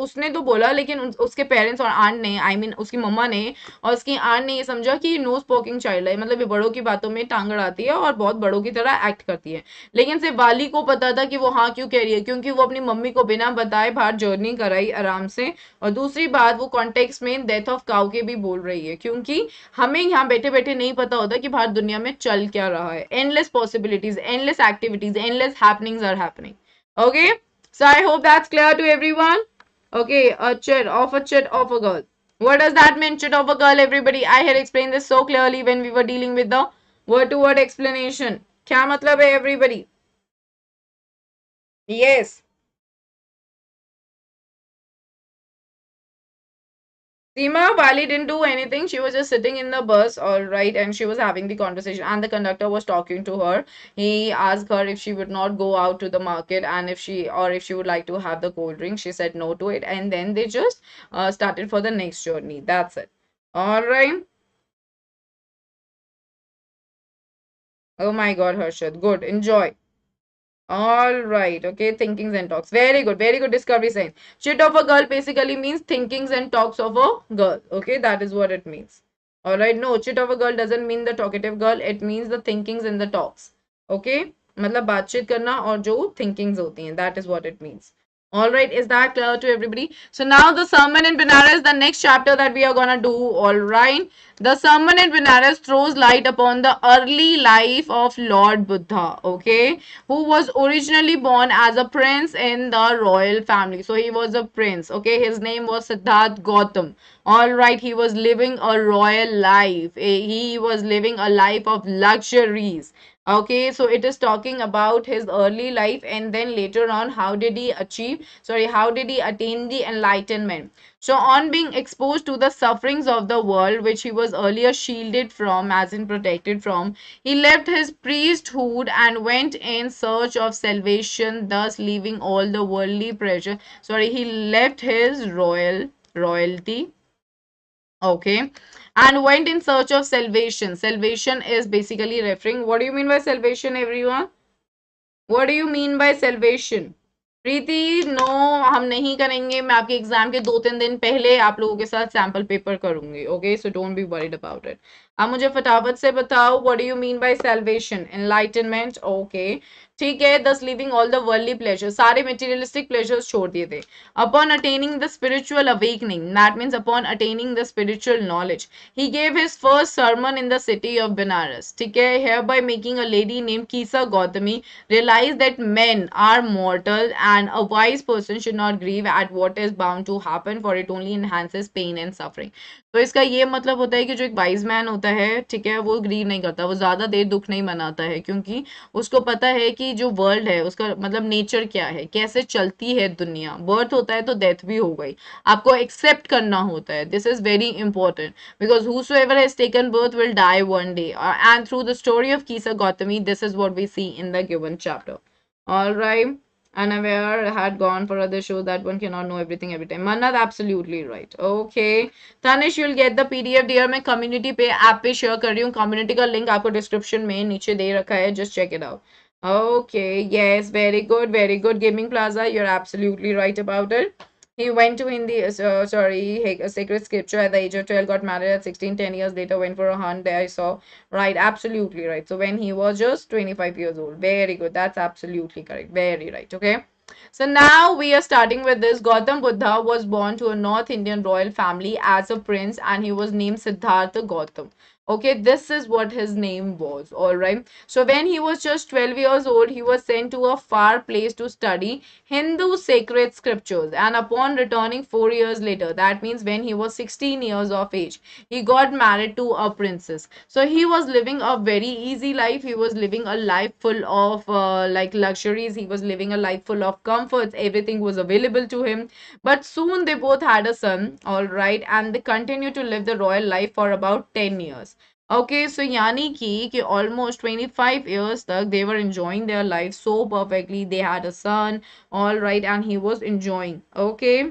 उसने तो बोला, लेकिन उसके पेरेंट्स और आंट ने, उसकी मम्मा ने और उसकी आंट ने ये समझा कि नो स्पोकिंग चाइल्ड है, मतलब ये बड़ों की बातों में टांग अड़ाती है और बहुत बड़ों की तरह एक्ट करती है. लेकिन सिर्फ वाली को पता था कि वो हाँ क्यों कह रही है, क्योंकि वो अपनी मम्मी को बिना बताए बाहर जर्नी कराई आराम से. और दूसरी बात, वो कॉन्टेक्स्ट में डेथ ऑफ काउ के भी बोल रही है, क्योंकि हमें यहाँ बैठे बैठे नहीं पता होता कि बाहर दुनिया में चल क्या रहा है. Endless possibilities, endless activities, endless happenings are happening. Okay, so I hope that's clear to everyone. Okay, a chit of a girl. What does that mean, chit of a girl, everybody? I had explained this so clearly when we were dealing with the word-to-word explanation. क्या मतलब है, everybody? Yes. Seema, Bali didn't do anything. She was just sitting in the bus, all right, and she was having the conversation. And the conductor was talking to her. He asked her if she would not go out to the market and if she would like to have the cold drink. She said no to it, and then they just started for the next journey. That's it. All right. Oh my God, Harshad. Good. Enjoy. All right. Okay. Thinkings and talks. Very good. Very good discovery science. Chit of a girl basically means thinkings and talks of a girl. Okay. That is what it means. All right. No, chit of a girl doesn't mean the talkative girl. It means the thinkings and the talks. Okay. मतलब बातचीत करना और जो thinkings होती हैं. That is what it means. All right, is that clear to everybody? So now the sermon in Benares, the next chapter that we are gonna do. All right, the sermon in Benares throws light upon the early life of Lord Buddha. Okay, who was originally born as a prince in the royal family. So he was a prince. Okay, his name was Siddharth Gautam. All right, he was living a royal life. He was living a life of luxuries. Okay, so it is talking about his early life, and then later on how did he attain the enlightenment. So on being exposed to the sufferings of the world, which he was earlier shielded from, as in protected from, he left his priesthood and went in search of salvation, thus leaving all the worldly pleasure. He left his royalty. Okay, and went in search of salvation. Salvation is basically referring, what do you mean by salvation, everyone? What do you mean by salvation? Preeti, no, हम नहीं करेंगे. मैं आपके exam के 2-3 दिन पहले आप लोगों के साथ सैंपल पेपर करूंगी. Okay, so don't be worried about it. अब मुझे फटाफट से बताओ, what do you mean by salvation? Enlightenment, okay, ठीक है। दस living all the worldly pleasures, सारे मटेरियलिस्टिक प्लेजर्स छोड़ दिए थे। Upon attaining the spiritual awakening, that means upon attaining the spiritual knowledge, he gave his first sermon in the city of Benares, ठीक है, hereby making a lady named Kisa Gautami realize that men are mortal and a wise person should not grieve at what is bound to happen, for it only enhances pain and suffering. तो इसका ये मतलब होता है कि जो एक wise man होता है, ठीक है, वो ग्रीव नहीं करता, वो ज्यादा देर दुख नहीं मनाता है, क्योंकि उसको पता है कि जो वर्ल्ड है उसका मतलब नेचर क्या है, कैसे चलती है दुनिया, बर्थ होता है तो डेथ भी हो गई, आपको एक्सेप्ट करना होता है, this is very important, because whosoever has taken birth will die one day. And through the story of Kisa Gautami, this is what we see in the given chapter. All right. Unaware had gone for other show, that one cannot know everything every time. Manat, absolutely right. Okay. Tanish, you'll get the PDF. Dear, मैं community पे app पे share कर रही हूँ. Community का link आपको description में नीचे दे रखा है. Just check it out. Okay. Yes. Very good. Very good. Gaming Plaza. You're absolutely right about it. He went to Hindi, sacred scripture at the age of 12, got married at 16, 10 years later, went for a hunt. There I saw. Right, absolutely right. So when he was just 25 years old. Very good. That's absolutely correct. Very right. Okay. So now we are starting with this. Gautam Buddha was born to a North Indian royal family as a prince, and he was named Siddhartha Gautam. Okay, this is what his name was. All right. So when he was just 12 years old, he was sent to a far place to study Hindu sacred scriptures. And upon returning 4 years later, that means when he was 16 years of age, he got married to a princess. So he was living a very easy life. He was living a life full of like luxuries. He was living a life full of comforts. Everything was available to him. But soon they both had a son, all right, and they continued to live the royal life for about 10 years. Okay, so यानी कि almost 25 years तक they were enjoying their life so perfectly. They had a son, all right, and he was enjoying. Okay.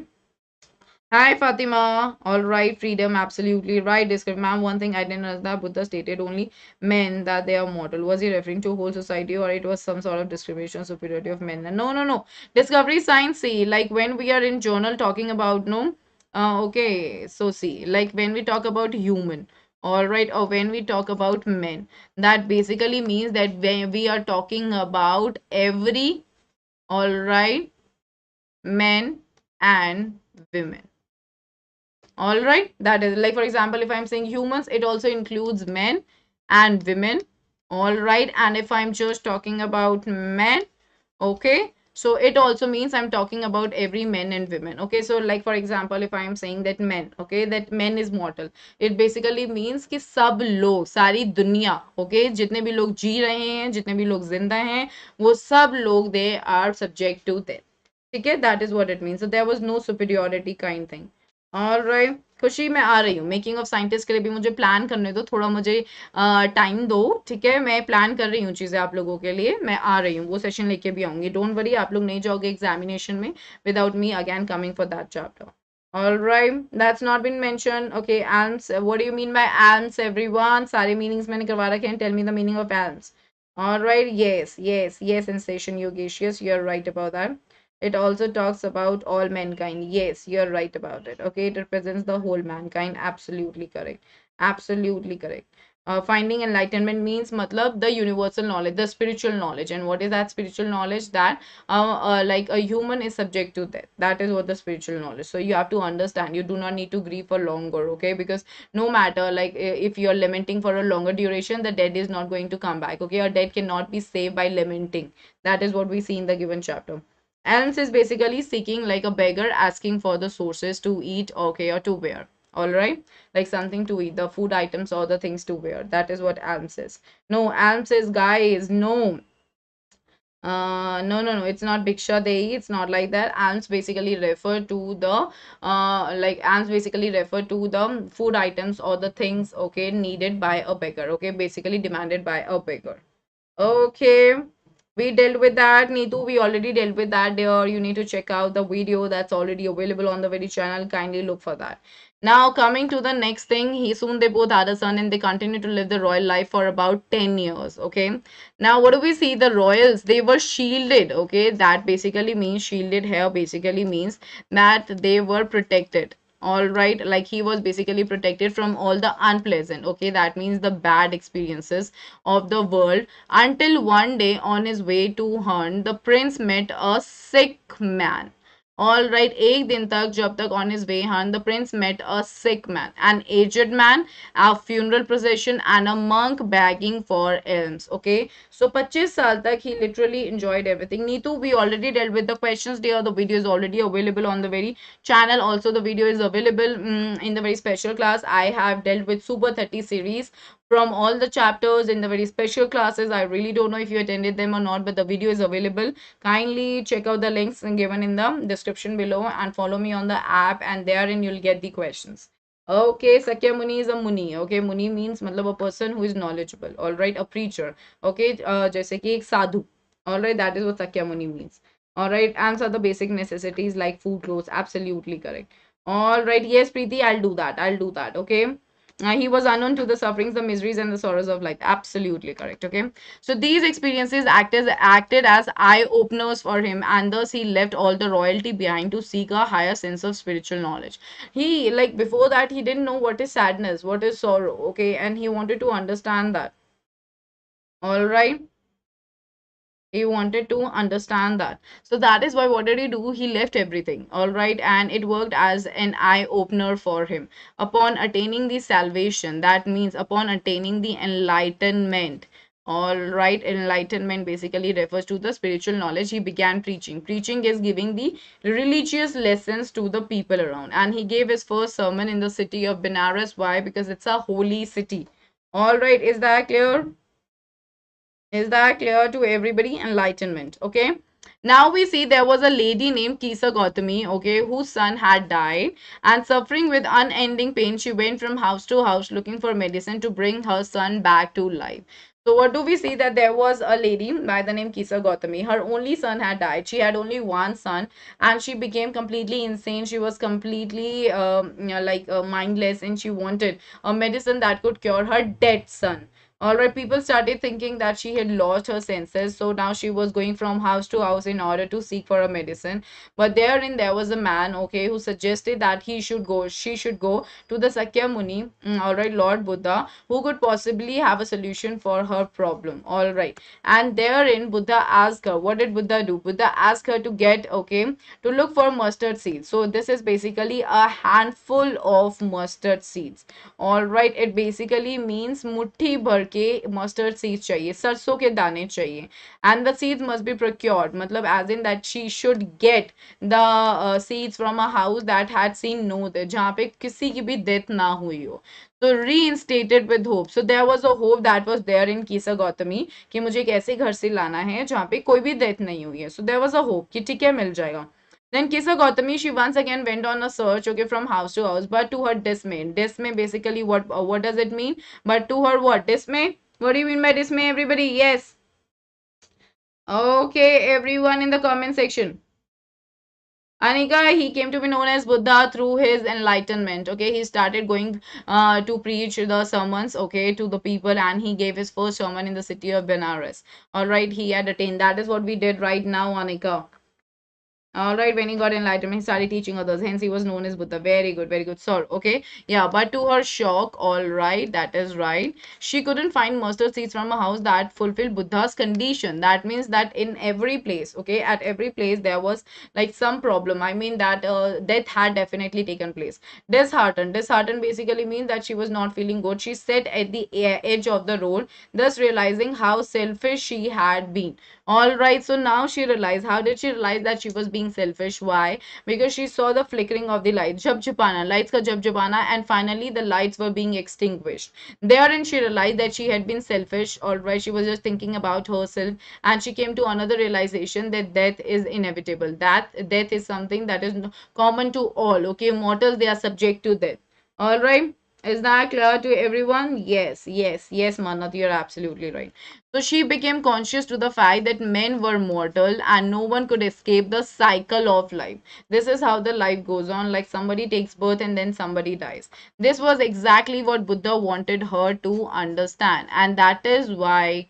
Hi Fatima. All right, freedom, absolutely right. Describe, ma'am. One thing I didn't know that Buddha stated only men that they are mortal. Was he referring to whole society, or it was some sort of discrimination, superiority of men? No, no, no. Discovery science. See, like when we are in journal talking about no. Okay, so see, like when we talk about human, all right, or when we talk about men, that basically means that when we are talking about every, all right, men and women. All right, that is like, for example, if I'm saying humans, it also includes men and women. All right, and if I'm just talking about men, okay, so it also means I'm talking about every men and women. Okay, so like for example, if I'm saying that men, okay, that men is mortal, it basically means कि सब लोग, सारी दुनिया, okay, जितने भी लोग जी रहे हैं, जितने भी लोग जिंदा हैं, वो सब लोग they are subject to death. ठीक है, that is what it means. So there was no superiority kind thing. All right, खुशी, मैं आ रही हूँ मेकिंग ऑफ साइंटिस्ट के लिए भी, मुझे प्लान करने दो, थोड़ा मुझे टाइम दो, ठीक है, मैं प्लान कर रही हूँ चीजें आप लोगों के लिए, मैं आ रही हूँ, वो सेशन लेके भी आऊंगी, डोंट वरी, आप लोग नहीं जाओगे एग्जामिनेशन में without me again coming for that chapter. All right, that's not been mentioned. Okay, alms, what do you mean by alms everyone? सारे meanings मैंने करवा रखे हैं. Tell me the meaning of alms. All right, yes, yes, yes, sensation Yogesh, yes, you're right about that. It also talks about all mankind. Yes, you're right about it. Okay, it represents the whole mankind. Absolutely correct. Absolutely correct. Finding enlightenment means matlab the universal knowledge, the spiritual knowledge. And what is that spiritual knowledge? That like a human is subject to death. That is what the spiritual knowledge. So you have to understand. You do not need to grieve for longer. Okay, because no matter like if you're lamenting for a longer duration, the dead is not going to come back. Okay, or dead cannot be saved by lamenting. That is what we see in the given chapter. Alms is basically seeking like a beggar asking for the sources to eat, okay, or to wear. All right, like something to eat, the food items or the things to wear. That is what alms is. No, alms is, guys, no. No, it's not Bhiksha Dehi. It's not like that. Alms basically refer to the like alms basically refer to the food items or the things, okay, needed by a beggar. Okay, basically demanded by a beggar. Okay, we dealt with that. Neetu, we already dealt with that there. You need to check out the video that's already available on the very channel. Kindly look for that. Now, coming to the next thing, he soon they both had a son and they continue to live the royal life for about 10 years. Okay. Now, what do we see? The royals, they were shielded. Okay. That basically means shielded here basically means that they were protected. All right, like he was basically protected from all the unpleasant, okay, that means the bad experiences of the world, until one day on his way to hunt the prince met a sick man. All right, एक दिन तक जब तक on his way hunt the prince met a sick man, an aged man, a funeral procession and a monk begging for alms. Okay, so 25 साल तक he literally enjoyed everything. Neetu, we already dealt with the questions there. The video is already available on the very channel. Also the video is available in the very special class. I have dealt with Super 30 series from all the chapters in the very special classes. I really don't know if you attended them or not, but the video is available. Kindly check out the links given in the description below and follow me on the app, and therein you'll get the questions. Okay, Sakya Muni is a Muni. Okay, Muni means matlab a person who is knowledgeable. All right, a preacher. Okay, जैसे कि एक साधु. All right, that is what Sakya Muni means. All right, answer the basic necessities like food, clothes. Absolutely correct. All right, yes, Preeti, I'll do that. I'll do that. Okay. He was unknown to the sufferings, the miseries, and the sorrows of life. Absolutely correct. Okay. So these experiences acted as eye openers for him, and thus he left all the royalty behind to seek a higher sense of spiritual knowledge. He, like, before that, he didn't know what is sadness, what is sorrow. Okay. And he wanted to understand that. All right. He wanted to understand that. So that is why what did he do? He left everything. All right. And it worked as an eye opener for him. Upon attaining the salvation, that means upon attaining the enlightenment. All right. Enlightenment basically refers to the spiritual knowledge. He began preaching. Preaching is giving the religious lessons to the people around. And he gave his first sermon in the city of Benares. Why? Because it's a holy city. All right. Is that clear? Is that clear to everybody? Enlightenment. Okay. Now we see there was a lady named Kisa Gautami, okay, whose son had died, and suffering with unending pain, she went from house to house looking for medicine to bring her son back to life. So what do we see? That there was a lady by the name Kisa Gautami. Her only son had died. She had only one son, and she became completely insane. She was completely mindless, and she wanted a medicine that could cure her dead son. All right, people started thinking that she had lost her senses, so now she was going from house to house in order to seek for a medicine. But therein there was a man, okay, who suggested that she should go to the Sakya Muni, all right, Lord Buddha, who could possibly have a solution for her problem. All right, and therein Buddha asked her, what did Buddha do? Buddha asked her to get, okay, to look for mustard seeds. So this is basically a handful of mustard seeds. All right, it basically means मुट्ठी भर के mustard seeds चाहिए, सरसों के दाने चाहिए, and the seeds must be procured, मतलब as in that she should get the seeds from a house that had seen no death, जहाँ पे किसी की भी death ना हुई हो. So reinstated with hope. So there was a hope that was there in Kisa Gautami कि मुझे एक ऐसे घर से लाना है जहाँ पे कोई भी death नहीं हुई है. So there was a hope कि ठीक है मिल जाएगा. Then Kisa Gautami, she once again went on a search, okay, from house to house, but to her dismay. Dismay basically what does it mean? But to her what? Dismay? What do you mean by dismay, everybody? Yes. Okay, everyone in the comment section. Anika, he came to be known as Buddha through his enlightenment. Okay, he started going to preach the sermons, okay, to the people, and he gave his first sermon in the city of Benares. All right, he had attained. That is what we did right now, Anika. All right, when he got enlightenment, he started teaching others. Hence, he was known as Buddha. Very good, very good. So, okay, yeah, but to her shock, all right, that is right. She couldn't find mustard seeds from a house that fulfilled Buddha's condition. That means that in every place, okay, at every place, there was like some problem. I mean, that death had definitely taken place. Disheartened. Disheartened basically means that she was not feeling good. She sat at the edge of the road, thus realizing how selfish she had been. All right, so now she realized. How did she realize that she was being selfish? Why? Because she saw the flickering of the lights, jab lights ka jab and finally the lights were being extinguished. Therein she realized that she had been selfish. All right, she was just thinking about herself, and she came to another realization that death is inevitable. That death is something that is common to all. Okay, mortals, they are subject to death. All right. Is that clear to everyone? Yes, yes, yes, Manat, you're absolutely right. So she became conscious to the fact that men were mortal and no one could escape the cycle of life. This is how the life goes on, like somebody takes birth and then somebody dies. This was exactly what Buddha wanted her to understand, and that is why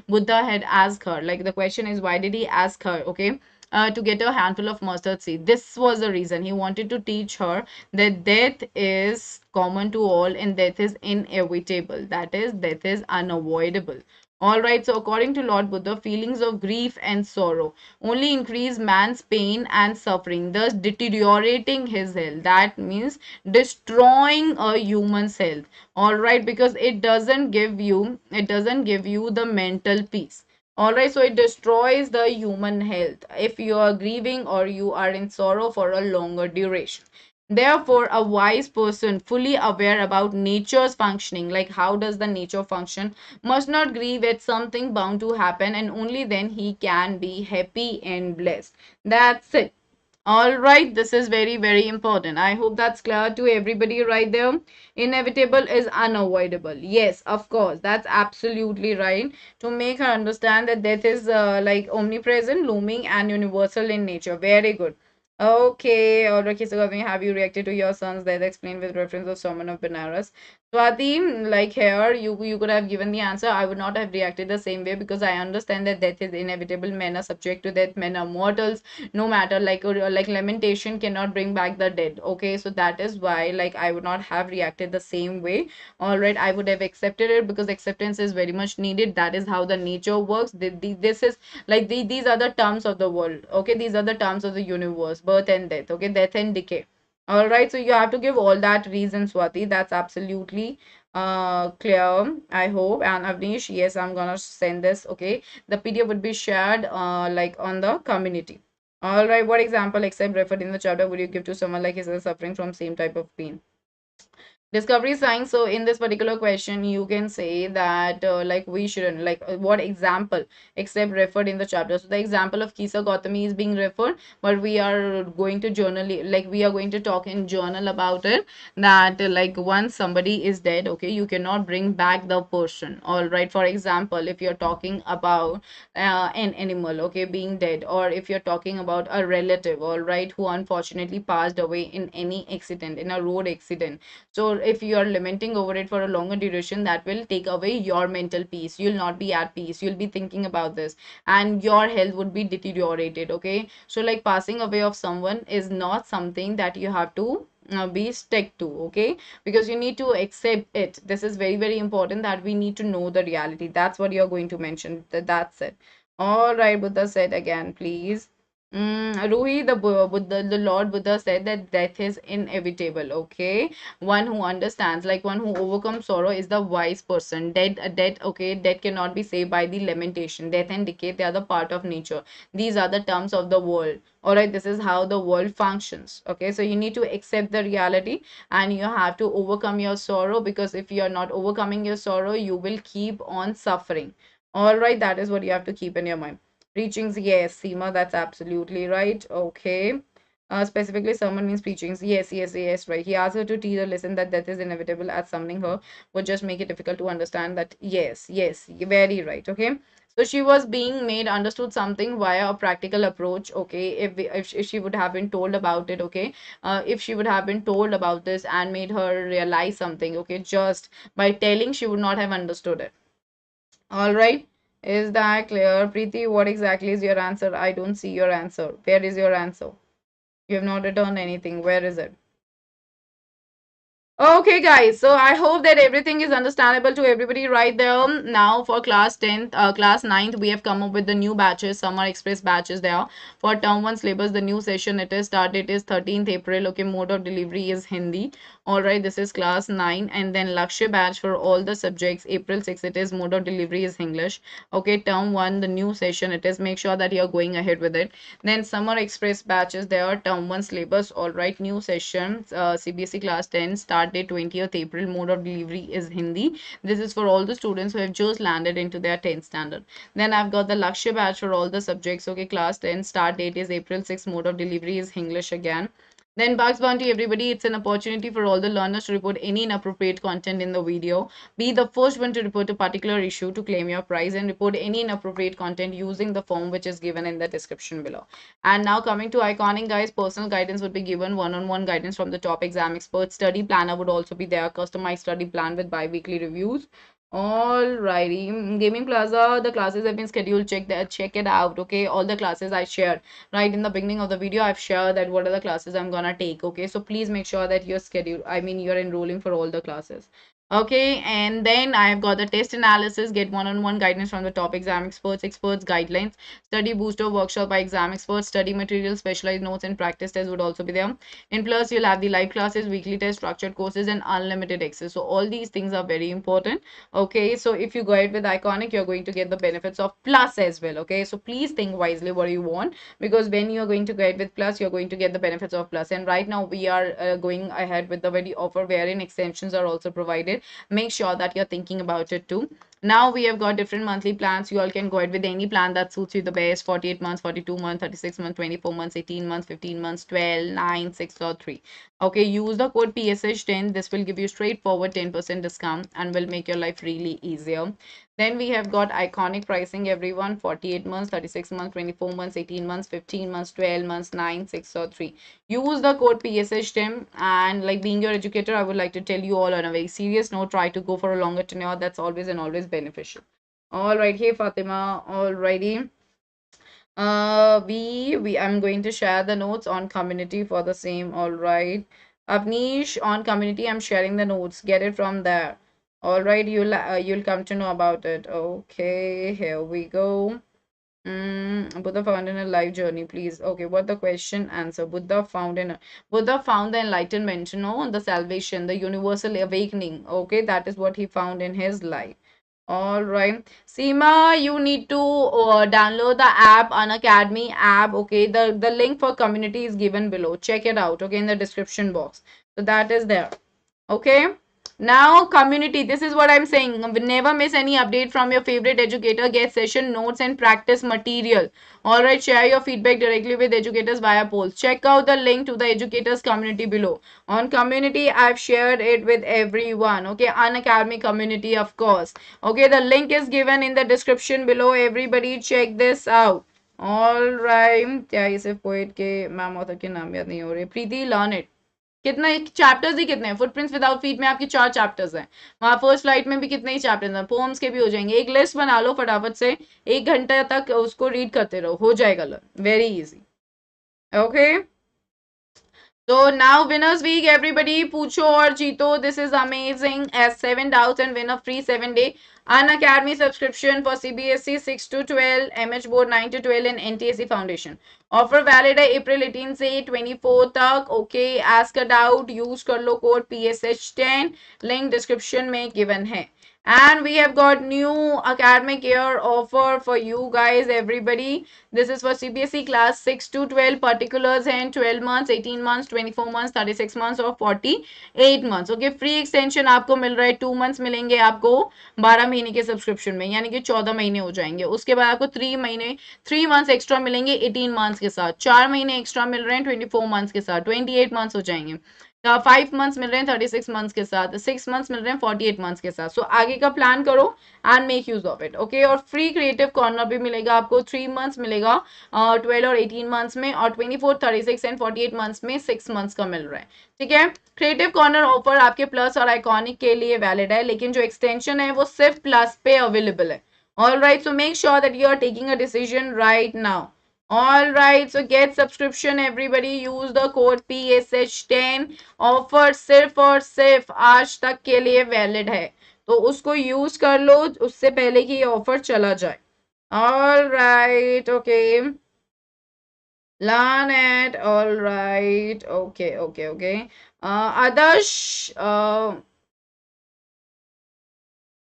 Buddha had asked her. Like the question is, why did he ask her? Okay, to get a handful of mustard seed. This was the reason he wanted to teach her that death is common to all and death is inevitable. That is, death is unavoidable. All right, so according to Lord Buddha, feelings of grief and sorrow only increase man's pain and suffering, thus deteriorating his health. That means destroying a human's health. All right, because it doesn't give you the mental peace. All right, so it destroys the human health if you are grieving or you are in sorrow for a longer duration. Therefore, a wise person, fully aware about nature's functioning, like how does the nature function, must not grieve at something bound to happen, and only then he can be happy and blessed. That's it. All right, this is very, very important. I hope that's clear to everybody right there. Inevitable is unavoidable. Yes, of course, that's absolutely right. To make her understand that death is like omnipresent, looming, and universal in nature. Very good. Okay, all right, so have you reacted to your son's death explained with reference of Sermon of Benares? Swati, like here, you could have given the answer. I would not have reacted the same way because I understand that death is inevitable. Men are subject to death. Men are mortals. No matter like lamentation cannot bring back the dead. Okay, so that is why like I would not have reacted the same way. All right, I would have accepted it because acceptance is very much needed. That is how the nature works. This is like these are the terms of the world. Okay, these are the terms of the universe: birth and death. Okay, death and decay. All right, so you have to give all that reason, Swati. That's absolutely clear, I hope. And Avnish, yes, I'm gonna send this. Okay, the PDF would be shared like on the community. All right, what example except referred in the chapter would you give to someone like is suffering from same type of pain? Discovery science. So in this particular question you can say that like we shouldn't like what example except referred in the chapter. So the example of Kisa Gautami is being referred, but we are going to like we are going to talk in journal about it, that like once somebody is dead, okay, you cannot bring back the person. All right, for example, if you're talking about an animal, okay, being dead, or if you're talking about a relative, all right, who unfortunately passed away in any accident, in a road accident. So if you are lamenting over it for a longer duration, that will take away your mental peace. You'll not be at peace. You'll be thinking about this and your health would be deteriorated. Okay. So like passing away of someone is not something that you have to be stick to. Okay. Because you need to accept it. This is very, very important that we need to know the reality. That's what you're going to mention. That's it. All right. Buddha said again, please. Ruhi, the Lord Buddha said that death is inevitable. Okay, one who understands, like one who overcomes sorrow, is the wise person. Death. Okay, death cannot be saved by the lamentation. Death and decay, they are the part of nature. These are the terms of the world. All right, this is how the world functions. Okay, so you need to accept the reality and you have to overcome your sorrow, because if you are not overcoming your sorrow, you will keep on suffering. All right, that is what you have to keep in your mind. Preachings, yes, Seema, that's absolutely right. Okay. Specifically, sermon means preachings. Yes, yes, yes, right. He asked her to teach a lesson that death is inevitable, as summoning her would just make it difficult to understand that. Yes, yes, very right. Okay. So she was being made understood something via a practical approach. Okay. If she would have been told about it, okay. If she would have been told about this and made her realize something, okay, just by telling, she would not have understood it. All right. Is that clear? Preeti, what exactly is your answer? I don't see your answer. Where is your answer? You have not returned anything. Where is it? Okay, guys. So I hope that everything is understandable to everybody right there. Now for class 10th, class 9th, we have come up with the new batches, summer express batches there. For term 1 syllabus, the new session, it is start date is 13th April. Okay, mode of delivery is Hindi. All right, this is class 9. And then Lakshya batch for all the subjects, April 6th, it is mode of delivery is English. Okay, term 1, the new session, it is, make sure that you're going ahead with it. Then summer express batches, there are term 1 syllabus. All right, new session, CBSE class 10, start date 20th April, mode of delivery is Hindi. This is for all the students who have just landed into their 10th standard. Then I've got the Lakshya batch for all the subjects. Okay, class 10, start date is April 6th, mode of delivery is English again. Then Bugs Bounty, everybody, it's an opportunity for all the learners to report any inappropriate content in the video. Be the first one to report a particular issue to claim your prize, and report any inappropriate content using the form which is given in the description below. And now coming to Iconic, guys, personal guidance would be given, one-on-one guidance from the top exam experts. Study planner would also be there, customized study plan with bi-weekly reviews. Alrighty, Gaming Plaza, the classes have been scheduled. Check that, check it out. Okay, all the classes I shared right in the beginning of the video. I've shared that what are the classes I'm gonna take. Okay, so please make sure that you're scheduled. I mean, you're enrolling for all the classes. Okay, and then I've got the test analysis, get one-on-one guidance from the top exam experts guidelines, study booster workshop by exam experts, study material, specialized notes, and practice tests would also be there. And plus, you'll have the live classes, weekly tests, structured courses, and unlimited access. So all these things are very important. Okay, so if you go ahead with iconic, you're going to get the benefits of plus as well. Okay, so please think wisely what you want, because when you're going to go ahead with plus, you're going to get the benefits of plus. And right now we are going ahead with the very offer wherein extensions are also provided. Make sure that you're thinking about it too. Now we have got different monthly plans. You all can go ahead with any plan that suits you the best. 48 months, 42 months, 36 months, 24 months, 18 months, 15 months, 12, 9, 6 or 3. Okay, use the code PSH10. This will give you straightforward 10% discount and will make your life really easier. Then we have got iconic pricing, everyone. 48 months, 36 months, 24 months, 18 months, 15 months, 12 months, 9, 6 or 3. Use the code PSH10. And like being your educator, I would like to tell you all on a very serious note, try to go for a longer tenure. That's always and always beneficial. All right, hey Fatima, alrighty. We I'm going to share the notes on community for the same. All right, Avnish, on community I'm sharing the notes, get it from there. All right, you'll come to know about it. Okay, here we go. Buddha found in a life journey, please. Okay, what the question answer? Buddha found the enlightenment, you know, the salvation, the universal awakening. Okay, that is what he found in his life. All right, Seema, you need to download the app, Unacademy app. Okay, the link for community is given below. Check it out. Okay, in the description box. So that is there. Okay. Now, community, this is what I'm saying. Never miss any update from your favorite educator. Get session notes and practice material. All right, share your feedback directly with educators via polls. Check out the link to the educators community below. On community, I've shared it with everyone. Okay, Unacademy community, of course. Okay, the link is given in the description below. Everybody, check this out. All right. क्या इसे poet के ma'am author के नाम याद नहीं हो रहे. प्रीति, learn it. कितना चैप्टर्स ही कितने हैं. फुटप्रिंट्स विदाउट फीट में आपके 4 चैप्टर्स हैं. वहां फर्स्ट फ्लाइट में भी कितने ही चैप्टर्स हैं. पोम्स के भी हो जाएंगे. एक लिस्ट बना लो फटाफट से. 1 घंटा तक उसको रीड करते रहो. हो जाएगा very easy. Okay. So now winners week, everybody पूछो और जीतो. This is amazing. As 7 doubts and win a free 7-day Unacademy subscription for CBSE 6 to 12, MH Board 9 to 12 and NTSE Foundation. Offer valid है April 18 से 24 तक. Okay, ask a doubt, use कर लो code PSH10. Link description में given है. And we have got new academic year offer for you guys, everybody. This is for CBSE class 6 to 12. Particulars हैं 12 months, 18 months, 24 months, 36 months और 48 months. Okay, free extension आपको मिल रहा है. 2 months मिलेंगे आपको 12 महीने के सब्सक्रिप्शन में, यानी कि 14 महीने हो जाएंगे. उसके बाद आपको 3 months एक्स्ट्रा मिलेंगे 18 months के साथ. 4 महीने एक्स्ट्रा मिल रहे हैं 24 months के साथ. 28 months हो जाएंगे. 5 months मिल रहे हैं 36 months के साथ. 6 months मिल रहे हैं 48 months के साथ. सो आगे का प्लान करो and make use of it. Okay, और फ्री क्रिएटिव कॉर्नर भी मिलेगा आपको. 3 months मिलेगा 12 और 18 months में, और 24, 36 एंड 48 months में 6 months का मिल रहा है. ठीक है, क्रिएटिव कॉर्नर ऑफर आपके प्लस और आइकॉनिक के लिए वैलिड है, लेकिन जो एक्सटेंशन है वो सिर्फ प्लस पे अवेलेबल है. All right, so make sure that you are taking a decision right now. All right, so get subscription, everybody. Use the code PSH10. Offer सिर्फ और सिर्फ आज तक के लिए वैलिड है, तो उसको यूज कर लो उससे पहले कि ये ऑफर चला जाए. All right, okay. Learn it. All right. Okay, okay, okay. Adarsh,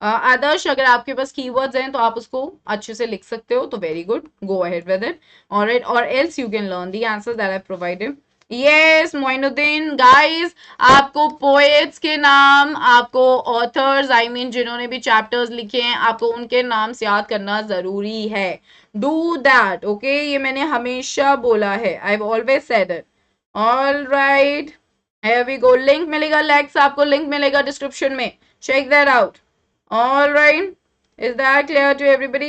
आदर्श, अगर आपके पास कीवर्ड्स हैं तो आप उसको अच्छे से लिख सकते हो, तो very good, go ahead with it. Alright, और else you can learn the answers that I provided. Yes Moinuddin, guys आपको पोएट्स के नाम, आपको ऑथर्स आई मीन जिन्होंने भी चैप्टर्स लिखे हैं, आपको उनके नाम से याद करना जरूरी है. Do that. ओके, ये मैंने हमेशा बोला है. I have always said it. Alright, here we go. Link मिलेगा, लेक्स आपको लिंक मिलेगा डिस्क्रिप्शन में. Check that out. All right, is that clear to everybody?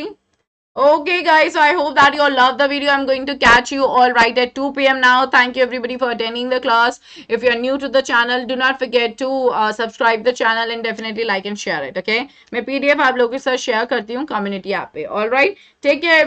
Okay, guys, so I hope that you all love the video. I'm going to catch you all right at 2 p.m. now. Thank you, everybody, for attending the class. If you're new to the channel, do not forget to subscribe the channel and definitely like and share it. Okay, मैं PDF आप लोगों के साथ share करती हूँ community app पे. All right, take care.